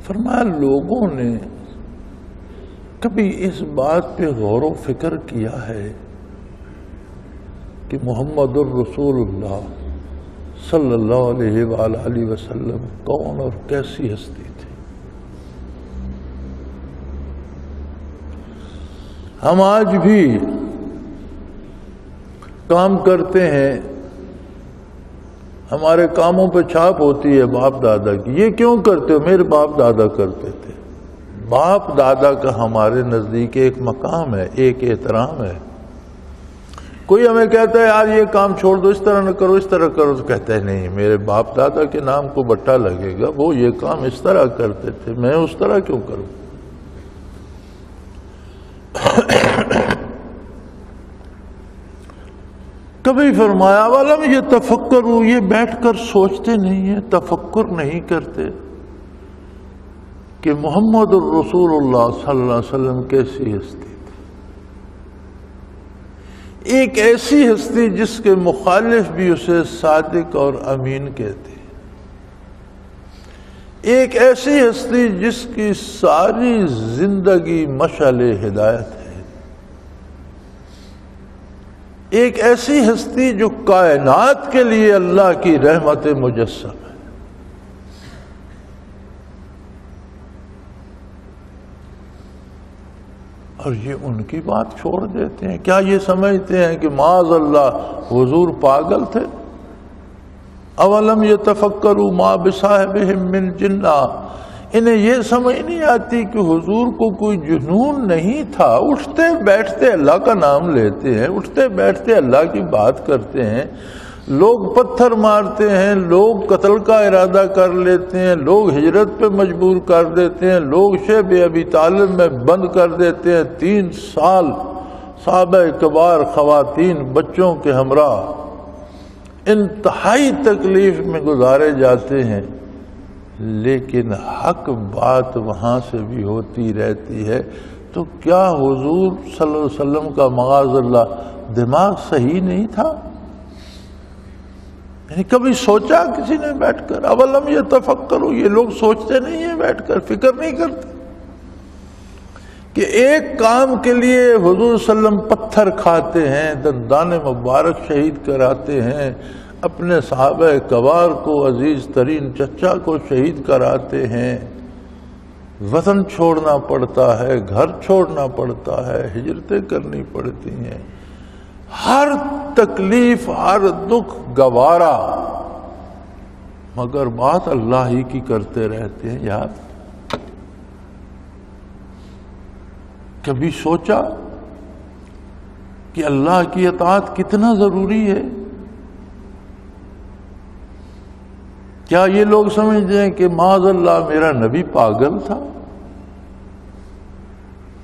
فرمایا لوگوں نے کبھی اس بات پہ غور و فکر کیا ہے کہ محمد الرسول اللہ صلی اللہ علیہ وآلہ وسلم کون اور کیسی ہستی تھی؟ ہم آج بھی کام کرتے ہیں، ہمارے کاموں پہ چھاپ ہوتی ہے باپ دادا کی، یہ کیوں کرتے ہو؟ میرے باپ دادا کرتے تھے۔ باپ دادا کا ہمارے نزدیک ایک مقام ہے، ایک احترام ہے۔ کوئی ہمیں کہتا ہے یار یہ کام چھوڑ دو، اس طرح نہ کرو، اس طرح کرو، تو کہتے ہیں نہیں میرے باپ دادا کے نام کو بٹا لگے گا، وہ یہ کام اس طرح کرتے تھے، میں اس طرح کیوں کروں؟ کبھی فرمایا والا میں یہ تفکر ہوں، یہ بیٹھ کر سوچتے نہیں ہیں، تفکر نہیں کرتے کہ محمد الرسول اللہ صلی اللہ علیہ وسلم کیسی ہستی تھی، ایک ایسی ہستی جس کے مخالف بھی اسے صادق اور امین کہتے، ایک ایسی ہستی جس کی ساری زندگی مشعل ہدایت ہے، ایک ایسی ہستی جو کائنات کے لیے اللہ کی رحمت مجسم ہے۔ اور یہ ان کی بات چھوڑ دیتے ہیں، کیا یہ سمجھتے ہیں کہ معاذ اللہ حضور پاگل تھے؟ اولم یتفکروا ما بصاحبہم من جنہ انہیں یہ سمجھ نہیں آتی کہ حضور کو کوئی جنون نہیں تھا، اٹھتے بیٹھتے اللہ کا نام لیتے ہیں، اٹھتے بیٹھتے اللہ کی بات کرتے ہیں، لوگ پتھر مارتے ہیں، لوگ قتل کا ارادہ کر لیتے ہیں، لوگ ہجرت پہ مجبور کر دیتے ہیں، لوگ شیب ابی طالب میں بند کر دیتے ہیں، 3 سال صحابہ کبار خواتین بچوں کے ہمراہ انتہائی تکلیف میں گزارے جاتے ہیں، لیکن حق بات وہاں سے بھی ہوتی رہتی ہے۔ تو کیا حضور صلی اللہ علیہ وسلم کا معاذ اللہ دماغ صحیح نہیں تھا؟ یعنی کبھی سوچا کسی نے بیٹھ کر؟ اولم یتفکروا، یہ لوگ سوچتے نہیں ہیں بیٹھ کر، فکر نہیں کرتے کہ ایک کام کے لیے حضور صلی اللہ علیہ وسلم پتھر کھاتے ہیں، دندان مبارک شہید کراتے ہیں، اپنے صحابہ کبار کو، عزیز ترین چچا کو شہید کراتے ہیں، وطن چھوڑنا پڑتا ہے، گھر چھوڑنا پڑتا ہے، ہجرتیں کرنی پڑتی ہیں، ہر تکلیف ہر دکھ گوارا، مگر بات اللہ ہی کی کرتے رہتے ہیں۔ یار کبھی سوچا کہ اللہ کی اطاعت کتنا ضروری ہے؟ کیا یہ لوگ سمجھتے ہیں کہ معاذ اللہ میرا نبی پاگل تھا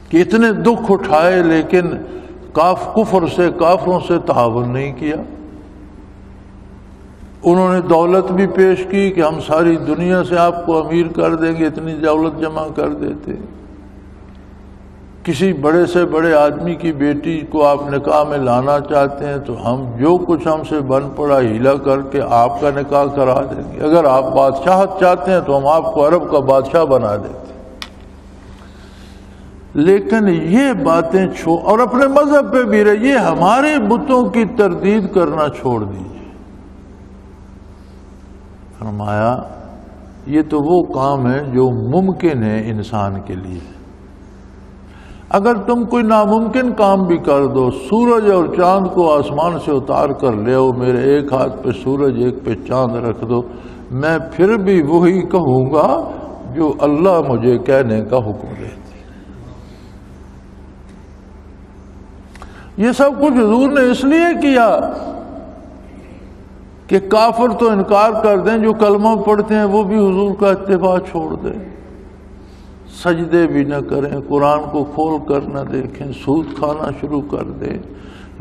کہ اتنے دکھ اٹھائے لیکن کفر سے، کافروں سے تعاون نہیں کیا؟ انہوں نے دولت بھی پیش کی کہ ہم ساری دنیا سے آپ کو امیر کر دیں گے، اتنی دولت جمع کر دیتے۔ کسی بڑے سے بڑے آدمی کی بیٹی کو آپ نکاح میں لانا چاہتے ہیں تو ہم جو کچھ ہم سے بن پڑا ہیلا کر کے آپ کا نکاح کرا دیں گے، اگر آپ بادشاہت چاہتے ہیں تو ہم آپ کو عرب کا بادشاہ بنا دیتے۔ لیکن یہ باتیں اور اپنے مذہب پہ بھی رہیے، ہمارے بتوں کی تردید کرنا چھوڑ دیجیے۔ فرمایا یہ تو وہ کام ہے جو ممکن ہے انسان کے لیے، اگر تم کوئی ناممکن کام بھی کر دو، سورج اور چاند کو آسمان سے اتار کر لے آؤ، میرے ایک ہاتھ پہ سورج ایک پہ چاند رکھ دو، میں پھر بھی وہی کہوں گا جو اللہ مجھے کہنے کا حکم دیتے۔ یہ سب کچھ حضور نے اس لیے کیا کہ کافر تو انکار کر دیں، جو کلمہ پڑھتے ہیں وہ بھی حضور کا اتباع چھوڑ دیں، سجدے بھی نہ کریں، قرآن کو کھول کر نہ دیکھیں، سود کھانا شروع کر دیں،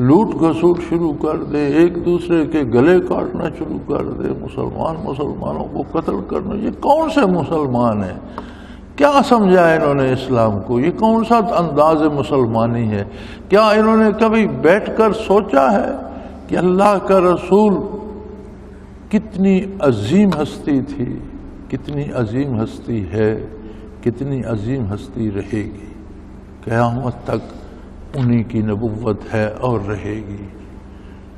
لوٹ گھسوٹ شروع کر دیں، ایک دوسرے کے گلے کاٹنا شروع کر دیں، مسلمانوں کو قتل کرنا۔ یہ کون سے مسلمان ہیں؟ کیا سمجھا ہے انہوں نے اسلام کو؟ یہ کون سا انداز مسلمانی ہے؟ کیا انہوں نے کبھی بیٹھ کر سوچا ہے کہ اللہ کا رسول کتنی عظیم ہستی تھی، کتنی عظیم ہستی ہے، کتنی عظیم ہستی رہے گی، قیامت تک انہی کی نبوت ہے اور رہے گی،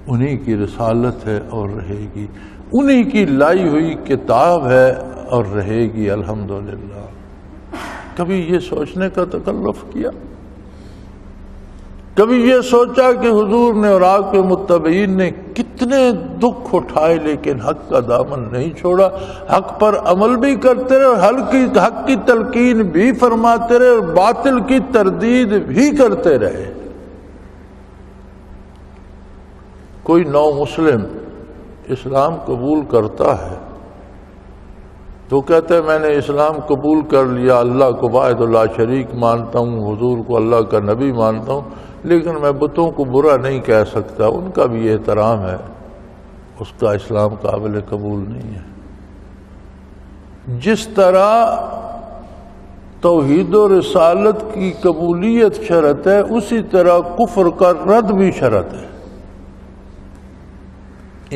انہی کی رسالت ہے اور رہے گی، انہی کی لائی ہوئی کتاب ہے اور رہے گی الحمدللہ۔ کبھی یہ سوچنے کا تکلف کیا؟ کبھی یہ سوچا کہ حضور نے اور آپ کے متبعین نے کتنے دکھ اٹھائے لیکن حق کا دامن نہیں چھوڑا، حق پر عمل بھی کرتے رہے اور حق کی تلقین بھی فرماتے رہے اور باطل کی تردید بھی کرتے رہے۔ کوئی نو مسلم اسلام قبول کرتا ہے تو کہتے ہیں میں نے اسلام قبول کر لیا، اللہ کو واحد لا شریک مانتا ہوں، حضور کو اللہ کا نبی مانتا ہوں، لیکن میں بتوں کو برا نہیں کہہ سکتا، ان کا بھی احترام ہے، اس کا اسلام قابل قبول نہیں ہے۔ جس طرح توحید و رسالت کی قبولیت شرط ہے، اسی طرح کفر کا رد بھی شرط ہے۔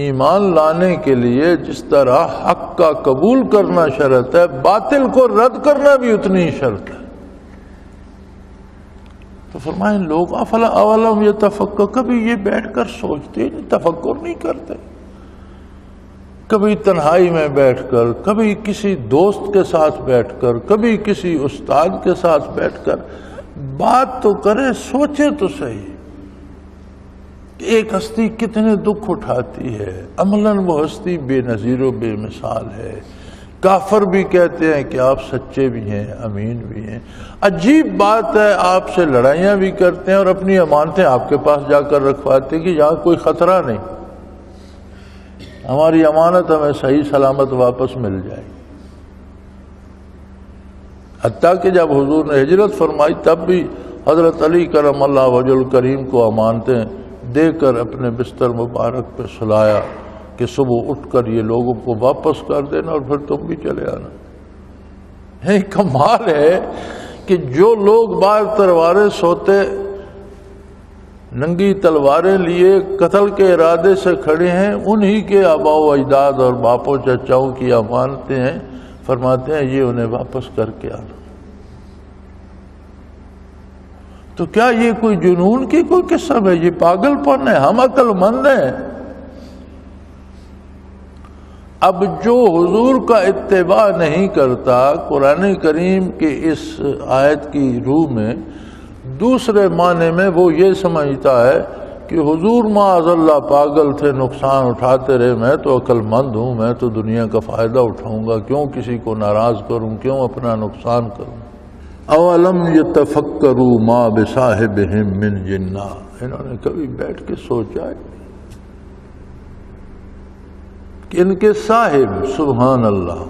ایمان لانے کے لیے جس طرح حق کا قبول کرنا شرط ہے، باطل کو رد کرنا بھی اتنی شرط ہے۔ تو فرمائیں لوگ افلا اولم یتفکر، کبھی یہ بیٹھ کر سوچتے نہیں، تفکر نہیں کرتے، کبھی تنہائی میں بیٹھ کر، کبھی کسی دوست کے ساتھ بیٹھ کر، کبھی کسی استاد کے ساتھ بیٹھ کر بات تو کرے، سوچے تو صحیح کہ ایک ہستی کتنے دکھ اٹھاتی ہے، عملاً وہ ہستی بے نظیر و بے مثال ہے، کافر بھی کہتے ہیں کہ آپ سچے بھی ہیں، امین بھی ہیں۔ عجیب بات ہے، آپ سے لڑائیاں بھی کرتے ہیں اور اپنی امانتیں آپ کے پاس جا کر رکھواتے ہیں کہ یہاں کوئی خطرہ نہیں، ہماری امانت ہمیں صحیح سلامت واپس مل جائے گی۔ حتیٰ کہ جب حضور نے ہجرت فرمائی تب بھی حضرت علی کرم اللہ وجہ الکریم کو امانتیں دے کر اپنے بستر مبارک پہ سلایا کہ صبح اٹھ کر یہ لوگوں کو واپس کر دینا اور پھر تم بھی چلے آنا۔ یہ کمال ہے کہ جو لوگ باہر تلواریں سوتے ننگی تلواریں لیے قتل کے ارادے سے کھڑے ہیں، انہی کے آباء و اجداد اور باپوں چچاؤں کی امانتیں ہیں، فرماتے ہیں یہ انہیں واپس کر کے آنا۔ تو کیا یہ کوئی جنون کی کوئی قسم ہے؟ یہ پاگل پن ہے؟ ہم عقل مند ہیں۔ اب جو حضور کا اتباع نہیں کرتا قرآن کریم کے اس آیت کی روح میں، دوسرے معنی میں وہ یہ سمجھتا ہے کہ حضور معاذ اللہ پاگل تھے، نقصان اٹھاتے رہے، میں تو عقل مند ہوں، میں تو دنیا کا فائدہ اٹھاؤں گا، کیوں کسی کو ناراض کروں، کیوں اپنا نقصان کروں۔ اولم یتفکروا ما بصاحبہم من جنہ، انہوں نے کبھی بیٹھ کے سوچا ہے کہ ان کے صاحب سبحان اللہ،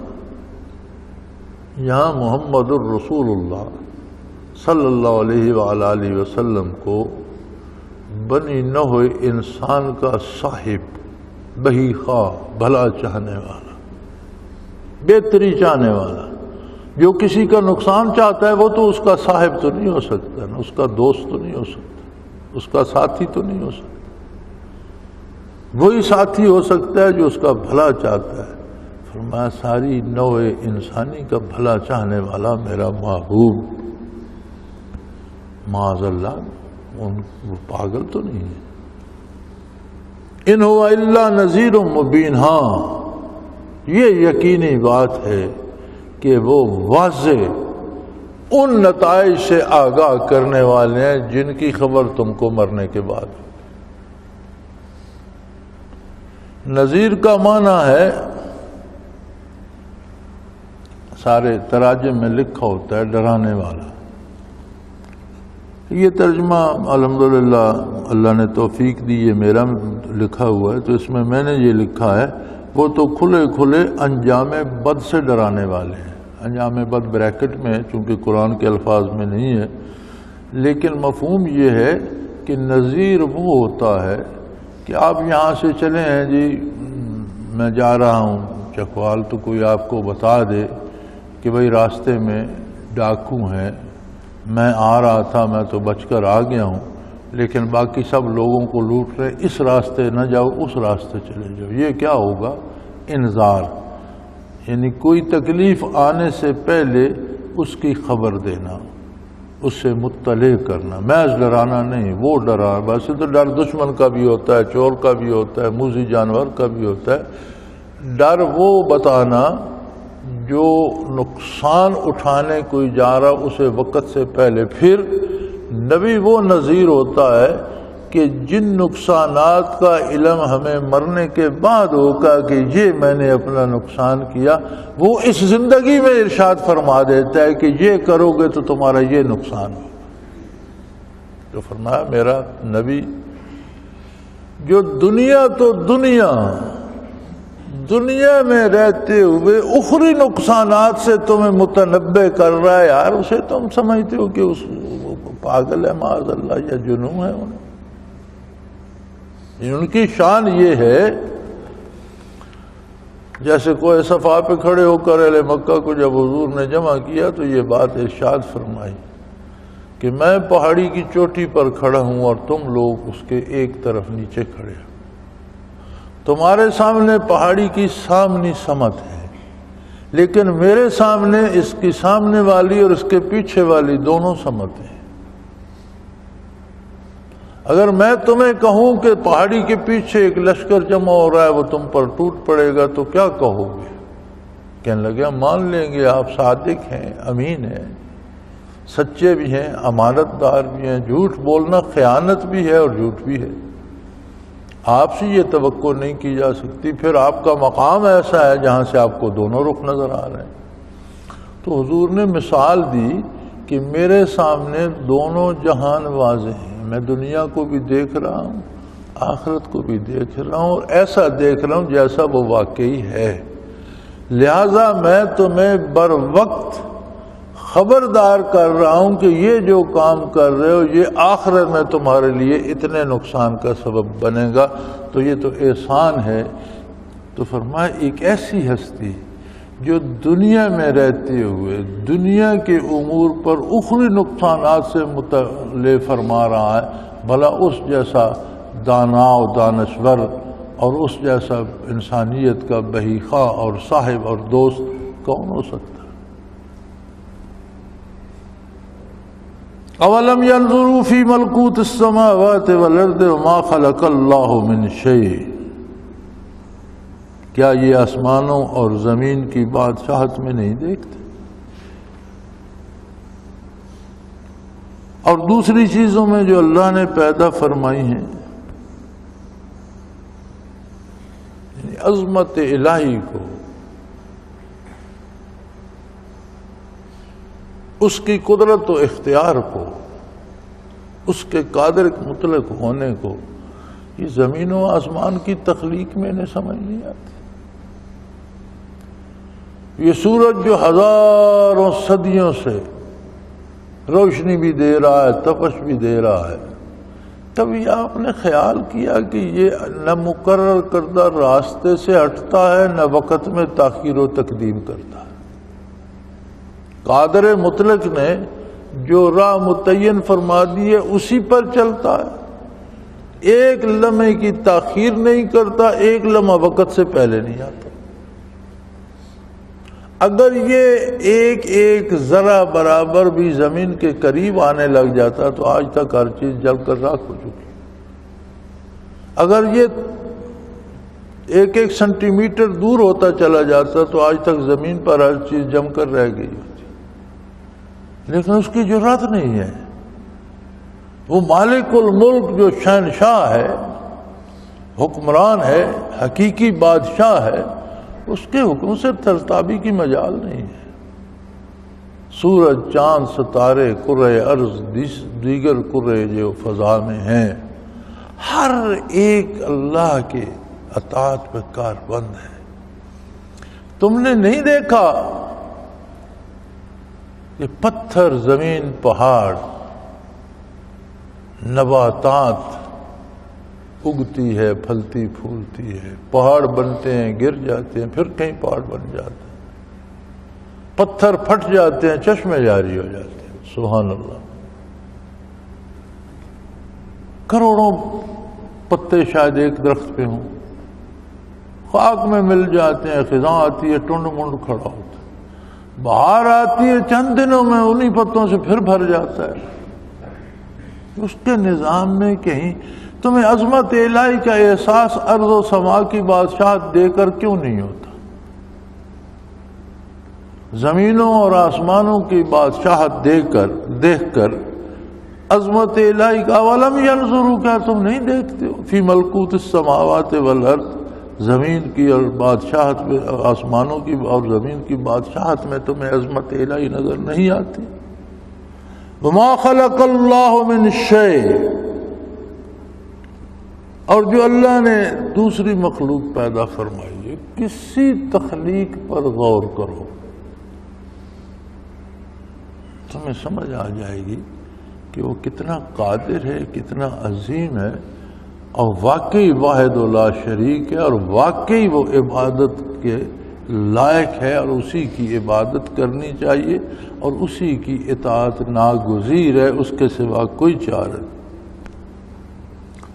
یہاں محمد الرسول اللہ صلی اللہ علیہ وآلہ وسلم کو بنی نوع انسان کا صاحب، بہی خواہ، بھلا چاہنے والا، بہتری چاہنے والا، جو کسی کا نقصان چاہتا ہے وہ تو اس کا صاحب تو نہیں ہو سکتا نا، اس کا دوست تو نہیں ہو سکتا، اس کا ساتھی تو نہیں ہو سکتا۔ وہی ساتھی ہو سکتا ہے جو اس کا بھلا چاہتا ہے۔ فرمایا ساری نوع انسانی کا بھلا چاہنے والا میرا محبوب، معاذ اللہ وہ پاگل تو نہیں ہے۔ ان هو الا نذیر مبین، ہاں یہ یقینی بات ہے کہ وہ واضح ان نتائج سے آگاہ کرنے والے ہیں جن کی خبر تم کو مرنے کے بعد۔ نذیر کا معنی ہے، سارے تراجم میں لکھا ہوتا ہے ڈرانے والا۔ یہ ترجمہ الحمدللہ اللہ نے توفیق دی، یہ میرا لکھا ہوا ہے، تو اس میں میں نے یہ لکھا ہے وہ تو کھلے کھلے انجام بد سے ڈرانے والے ہیں۔ انجام بد بریکٹ میں ہے چونکہ قرآن کے الفاظ میں نہیں ہے، لیکن مفہوم یہ ہے کہ نذیر وہ ہوتا ہے کہ آپ یہاں سے چلے ہیں جی، میں جا رہا ہوں چکوال، تو کوئی آپ کو بتا دے کہ بھئی راستے میں ڈاکو ہیں، میں آ رہا تھا، میں تو بچ کر آ گیا ہوں، لیکن باقی سب لوگوں کو لوٹ رہے، اس راستے نہ جاؤ، اس راستے چلے جاؤ۔ یہ کیا ہوگا؟ انذار، یعنی کوئی تکلیف آنے سے پہلے اس کی خبر دینا، اس سے مطلع کرنا، محض ڈرانا نہیں، وہ ڈرا۔ ویسے تو ڈر دشمن کا بھی ہوتا ہے، چور کا بھی ہوتا ہے، موذی جانور کا بھی ہوتا ہے۔ ڈر وہ بتانا جو نقصان اٹھانے کوئی جا رہا اسے وقت سے پہلے۔ پھر نبی وہ نذیر ہوتا ہے کہ جن نقصانات کا علم ہمیں مرنے کے بعد ہوگا کہ یہ میں نے اپنا نقصان کیا، وہ اس زندگی میں ارشاد فرما دیتا ہے کہ یہ کرو گے تو تمہارا یہ نقصان ہو۔ جو فرمایا میرا نبی جو دنیا تو دنیا میں رہتے ہوئے اخری نقصانات سے تمہیں متنبع کر رہا ہے، یار اسے تم سمجھتے ہو کہ اس پاگل ہے معاذ اللہ یا جنون ہے۔ ان کی شان یہ ہے جیسے کوئی صفا پہ کھڑے ہو کر اہل مکہ کو جب حضور نے جمع کیا تو یہ بات ارشاد فرمائی کہ میں پہاڑی کی چوٹی پر کھڑا ہوں اور تم لوگ اس کے ایک طرف نیچے کھڑے ہیں، تمہارے سامنے پہاڑی کی سامنی سمت ہے، لیکن میرے سامنے اس کی سامنے والی اور اس کے پیچھے والی دونوں سمت ہیں۔ اگر میں تمہیں کہوں کہ پہاڑی کے پیچھے ایک لشکر جمع ہو رہا ہے، وہ تم پر ٹوٹ پڑے گا، تو کیا کہو گے؟ کہنے لگے ہم مان لیں گے آپ صادق ہیں، امین ہیں، سچے بھی ہیں، امانت دار بھی ہیں، جھوٹ بولنا خیانت بھی ہے اور جھوٹ بھی ہے۔ آپ سے یہ توقع نہیں کی جا سکتی، پھر آپ کا مقام ایسا ہے جہاں سے آپ کو دونوں رخ نظر آ رہے ہیں۔ تو حضور نے مثال دی کہ میرے سامنے دونوں جہان واضح ہیں، میں دنیا کو بھی دیکھ رہا ہوں، آخرت کو بھی دیکھ رہا ہوں، اور ایسا دیکھ رہا ہوں جیسا وہ واقعی ہے۔ لہذا میں تمہیں بر وقت خبردار کر رہا ہوں کہ یہ جو کام کر رہے ہو یہ آخرت میں تمہارے لیے اتنے نقصان کا سبب بنے گا، تو یہ تو احسان ہے۔ تو فرمایا ایک ایسی ہستی جو دنیا میں رہتے ہوئے دنیا کے امور پر اخروی نقصانات سے مطلع فرما رہا ہے، بھلا اس جیسا دانا و دانشور اور اس جیسا انسانیت کا بحیخواہ اور صاحب اور دوست کون ہو سکتا ہے؟ اولم ينظروا في ملکوت السماوات والارض وما خلق اللہ من شیء، کیا یہ آسمانوں اور زمین کی بادشاہت میں نہیں دیکھتے؟ اور دوسری چیزوں میں جو اللہ نے پیدا فرمائی ہیں، عظمت الہی کو، اس کی قدرت و اختیار کو، اس کے قادر مطلق ہونے کو، یہ زمین و آسمان کی تخلیق میں انہیں سمجھ نہیں آتی۔ یہ سورج جو ہزاروں صدیوں سے روشنی بھی دے رہا ہے، تپش بھی دے رہا ہے، کبھی آپ نے خیال کیا کہ یہ نہ مقرر کردہ راستے سے ہٹتا ہے، نہ وقت میں تاخیر و تقدیم کرتا ہے۔ قادر مطلق نے جو راہ متعین فرما دی ہے اسی پر چلتا ہے، ایک لمحے کی تاخیر نہیں کرتا، ایک لمحہ وقت سے پہلے نہیں آتا۔ اگر یہ ایک ایک ذرہ برابر بھی زمین کے قریب آنے لگ جاتا تو آج تک ہر چیز جل کر راکھ ہو چکی۔ اگر یہ ایک ایک سینٹی میٹر دور ہوتا چلا جاتا تو آج تک زمین پر ہر چیز جم کر رہ گئی ہوتی، لیکن اس کی جرات نہیں ہے۔ وہ مالک الملک جو شہنشاہ ہے، حکمران ہے، حقیقی بادشاہ ہے، اس کے حکم سے ترتابی کی مجال نہیں ہے۔ سورج، چاند، ستارے، کرۂ ارض، دیگر کرۂ جو فضا میں ہیں، ہر ایک اللہ کے اطاعت پہ کاربند ہے۔ تم نے نہیں دیکھا کہ پتھر، زمین، پہاڑ، نباتات اگتی ہے، پھلتی پھولتی ہے، پہاڑ بنتے ہیں، گر جاتے ہیں، پھر کہیں پہاڑ بن جاتے ہیں، پتھر پھٹ جاتے ہیں، چشمے جاری ہو جاتے ہیں، سبحان اللہ۔ کروڑوں پتے شاید ایک درخت پہ ہوں، خاک میں مل جاتے ہیں، خزاں آتی ہے، ٹنڈ منڈ کھڑا ہوتا ہے، بہار آتی ہے، چند دنوں میں انہی پتوں سے پھر بھر جاتا ہے۔ اس کے نظام میں کہیں تمہیں عظمت الہی کا احساس ارض و سما کی بادشاہت دے کر کیوں نہیں ہوتا؟ زمینوں اور آسمانوں کی بادشاہت دیکھ کر عظمت الہی کا اولم ینظروا، کیا تم نہیں دیکھتے ہو فی ملکوت السماوات والارض، زمین کی اور بادشاہت میں، آسمانوں کی اور زمین کی بادشاہت میں تمہیں عظمت الہی نظر نہیں آتی؟ وما خلق اللہ من شیء، اور جو اللہ نے دوسری مخلوق پیدا فرمائی ہے، کسی تخلیق پر غور کرو، تمہیں سمجھ آ جائے گی کہ وہ کتنا قادر ہے، کتنا عظیم ہے، اور واقعی واحد و لا شریک ہے، اور واقعی وہ عبادت کے لائق ہے، اور اسی کی عبادت کرنی چاہیے، اور اسی کی اطاعت ناگزیر ہے، اس کے سوا کوئی چارہ نہیں۔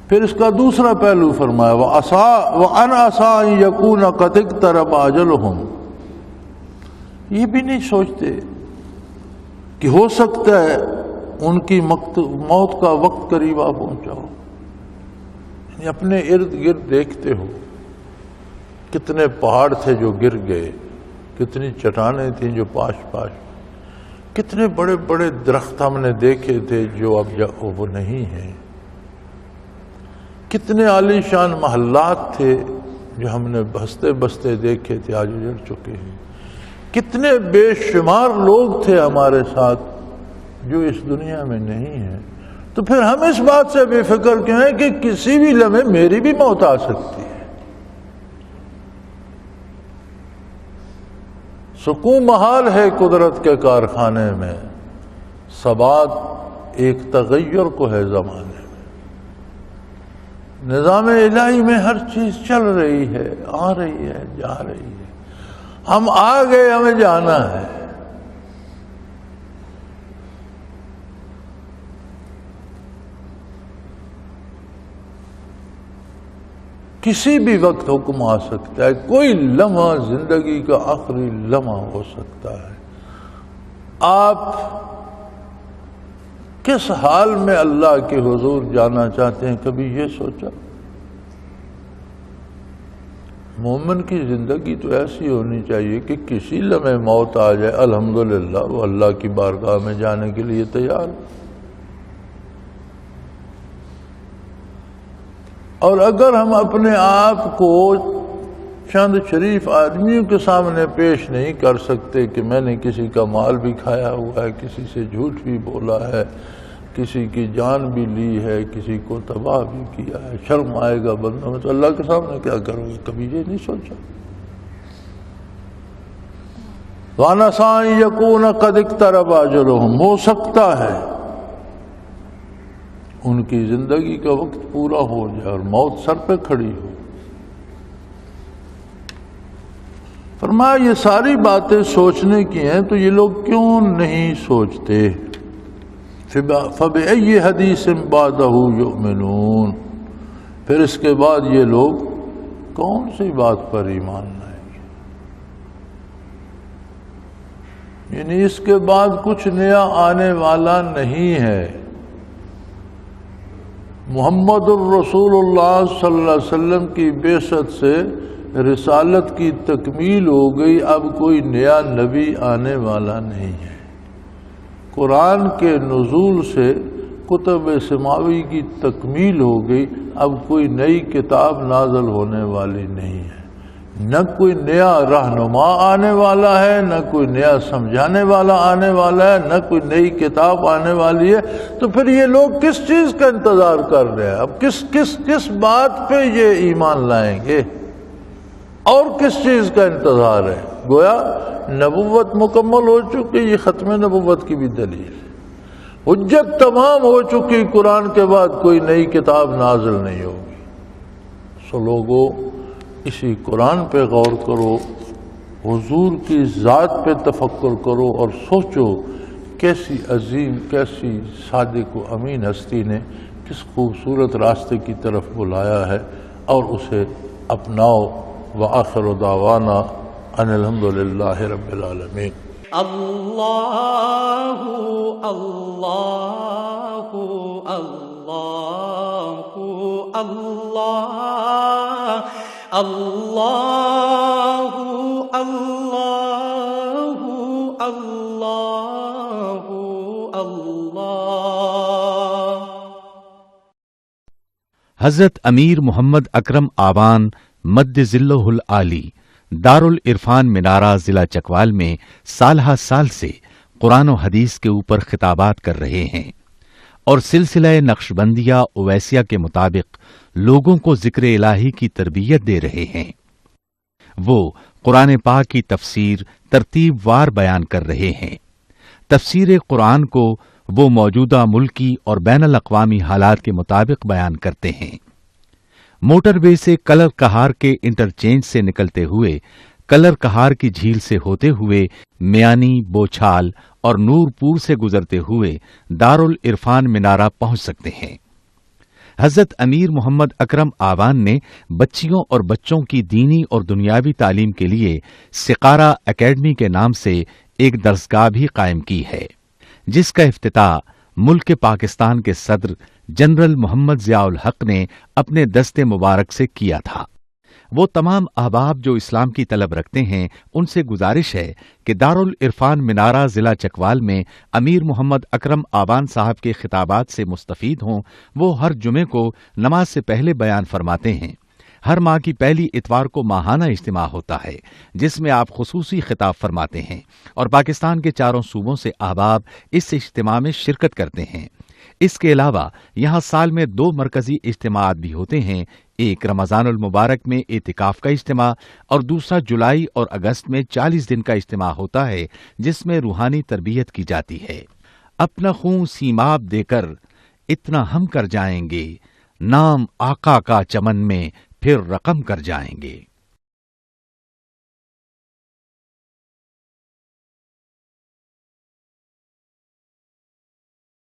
پھر اس کا دوسرا پہلو فرمایا وَأَنْ عَسَىٰ أَن يَكُونَ قَدِ اقْتَرَبَ أَجَلُهُمْ، یہ بھی نہیں سوچتے کہ ہو سکتا ہے ان کی موت کا وقت قریب آ پہنچا ہو۔ یعنی اپنے ارد گرد دیکھتے ہو کتنے پہاڑ تھے جو گر گئے، کتنی چٹانیں تھیں جو پاش پاش، کتنے بڑے بڑے درخت ہم نے دیکھے تھے جو اب وہ نہیں ہیں، کتنے عالی شان محلات تھے جو ہم نے بستے بستے دیکھے تھے، آج اجڑ چکے ہیں۔ کتنے بے شمار لوگ تھے ہمارے ساتھ جو اس دنیا میں نہیں ہیں۔ تو پھر ہم اس بات سے بے فکر کیوں ہیں کہ کسی بھی لمحے میری بھی موت آ سکتی ہے؟ سکون محال ہے قدرت کے کارخانے میں، ثبات ایک تغیر کو ہے زمانے میں۔ نظام الہی میں ہر چیز چل رہی ہے، آ رہی ہے، جا رہی ہے۔ ہم آ گئے، ہمیں جانا ہے۔ کسی بھی وقت حکم آ سکتا ہے، کوئی لمحہ زندگی کا آخری لمحہ ہو سکتا ہے۔ آپ کس حال میں اللہ کے حضور جانا چاہتے ہیں، کبھی یہ سوچا؟ مومن کی زندگی تو ایسی ہونی چاہیے کہ کسی لمحے موت آ جائے، الحمدللہ وہ اللہ کی بارگاہ میں جانے کے لیے تیار۔ اور اگر ہم اپنے آپ کو چند شریف آدمیوں کے سامنے پیش نہیں کر سکتے کہ میں نے کسی کا مال بھی کھایا ہوا ہے، کسی سے جھوٹ بھی بولا ہے، کسی کی جان بھی لی ہے، کسی کو تباہ بھی کیا ہے، شرم آئے گا بندوں میں، تو اللہ کے سامنے کیا کرو گے؟ کبھی یہ نہیں سوچا؟ وَعَنَسَىٰ أَن يَكُونَ قَدِ اقْتَرَبَ أَجَلُهُمْ، ہو سکتا ہے ان کی زندگی کا وقت پورا ہو جائے اور موت سر پہ کھڑی ہو۔ فرمایا یہ ساری باتیں سوچنے کی ہیں تو یہ لوگ کیوں نہیں سوچتے؟ فَبِأَيِّ حَدِيثٍ بَعْدَهُ يُؤْمِنُونَ، پھر اس کے بعد یہ لوگ کون سی بات پر ایمان لائیں گے؟ یعنی اس کے بعد کچھ نیا آنے والا نہیں ہے۔ محمد الرسول اللہ صلی اللہ علیہ وسلم کی بعثت سے رسالت کی تکمیل ہو گئی، اب کوئی نیا نبی آنے والا نہیں ہے۔ قرآن کے نزول سے کتب سماوی کی تکمیل ہو گئی، اب کوئی نئی کتاب نازل ہونے والی نہیں ہے۔ نہ کوئی نیا رہنما آنے والا ہے، نہ کوئی نیا سمجھانے والا آنے والا ہے، نہ کوئی نئی کتاب آنے والی ہے۔ تو پھر یہ لوگ کس چیز کا انتظار کر رہے ہیں؟ اب کس بات پہ یہ ایمان لائیں گے اور کس چیز کا انتظار ہے؟ گویا نبوت مکمل ہو چکی، یہ ختم نبوت کی بھی دلیل ہے۔ حجت تمام ہو چکی، قرآن کے بعد کوئی نئی کتاب نازل نہیں ہوگی۔ سو لوگوں اسی قرآن پہ غور کرو، حضور کی ذات پہ تفکر کرو اور سوچو کیسی عظیم، کیسی صادق و امین ہستی نے کس خوبصورت راستے کی طرف بلایا ہے، اور اسے اپناؤ۔ وآخر دعوانا ان الحمدللہ رب العالمین۔ اللہ اللہ اللہ اللہ اللہ اللہ اللہ اللہ۔ حضرت امیر محمد اکرم آوان مد ذلہ العالی دارالعرفان منارہ ضلع چکوال میں سالہ سال سے قرآن و حدیث کے اوپر خطابات کر رہے ہیں اور سلسلہ نقشبندیہ اویسیہ کے مطابق لوگوں کو ذکر الہی کی تربیت دے رہے ہیں۔ وہ قرآن پاک کی تفسیر ترتیب وار بیان کر رہے ہیں۔ تفسیر قرآن کو وہ موجودہ ملکی اور بین الاقوامی حالات کے مطابق بیان کرتے ہیں۔ موٹر وے سے کلر کہار کے انٹرچینج سے نکلتے ہوئے، کلر کہار کی جھیل سے ہوتے ہوئے، میانی، بوچھال اور نور پور سے گزرتے ہوئے دارالعرفان منارہ پہنچ سکتے ہیں۔ حضرت امیر محمد اکرم آوان نے بچیوں اور بچوں کی دینی اور دنیاوی تعلیم کے لیے سقارہ اکیڈمی کے نام سے ایک درسگاہ بھی قائم کی ہے، جس کا افتتاح ملک پاکستان کے صدر جنرل محمد ضیاء الحق نے اپنے دست مبارک سے کیا تھا۔ وہ تمام احباب جو اسلام کی طلب رکھتے ہیں ان سے گزارش ہے کہ دارل عرفان منارہ ضلع چکوال میں امیر محمد اکرم آبان صاحب کے خطابات سے مستفید ہوں۔ وہ ہر جمعے کو نماز سے پہلے بیان فرماتے ہیں۔ ہر ماہ کی پہلی اتوار کو ماہانہ اجتماع ہوتا ہے جس میں آپ خصوصی خطاب فرماتے ہیں اور پاکستان کے چاروں صوبوں سے احباب اس اجتماع میں شرکت کرتے ہیں۔ اس کے علاوہ یہاں سال میں 2 مرکزی اجتماعات بھی ہوتے ہیں، ایک رمضان المبارک میں اعتکاف کا اجتماع اور دوسرا جولائی اور اگست میں 40 دن کا اجتماع ہوتا ہے جس میں روحانی تربیت کی جاتی ہے۔ اپنا خون سیماب دے کر اتنا ہم کر جائیں گے، نام آقا کا چمن میں پھر رقم کر جائیں گے۔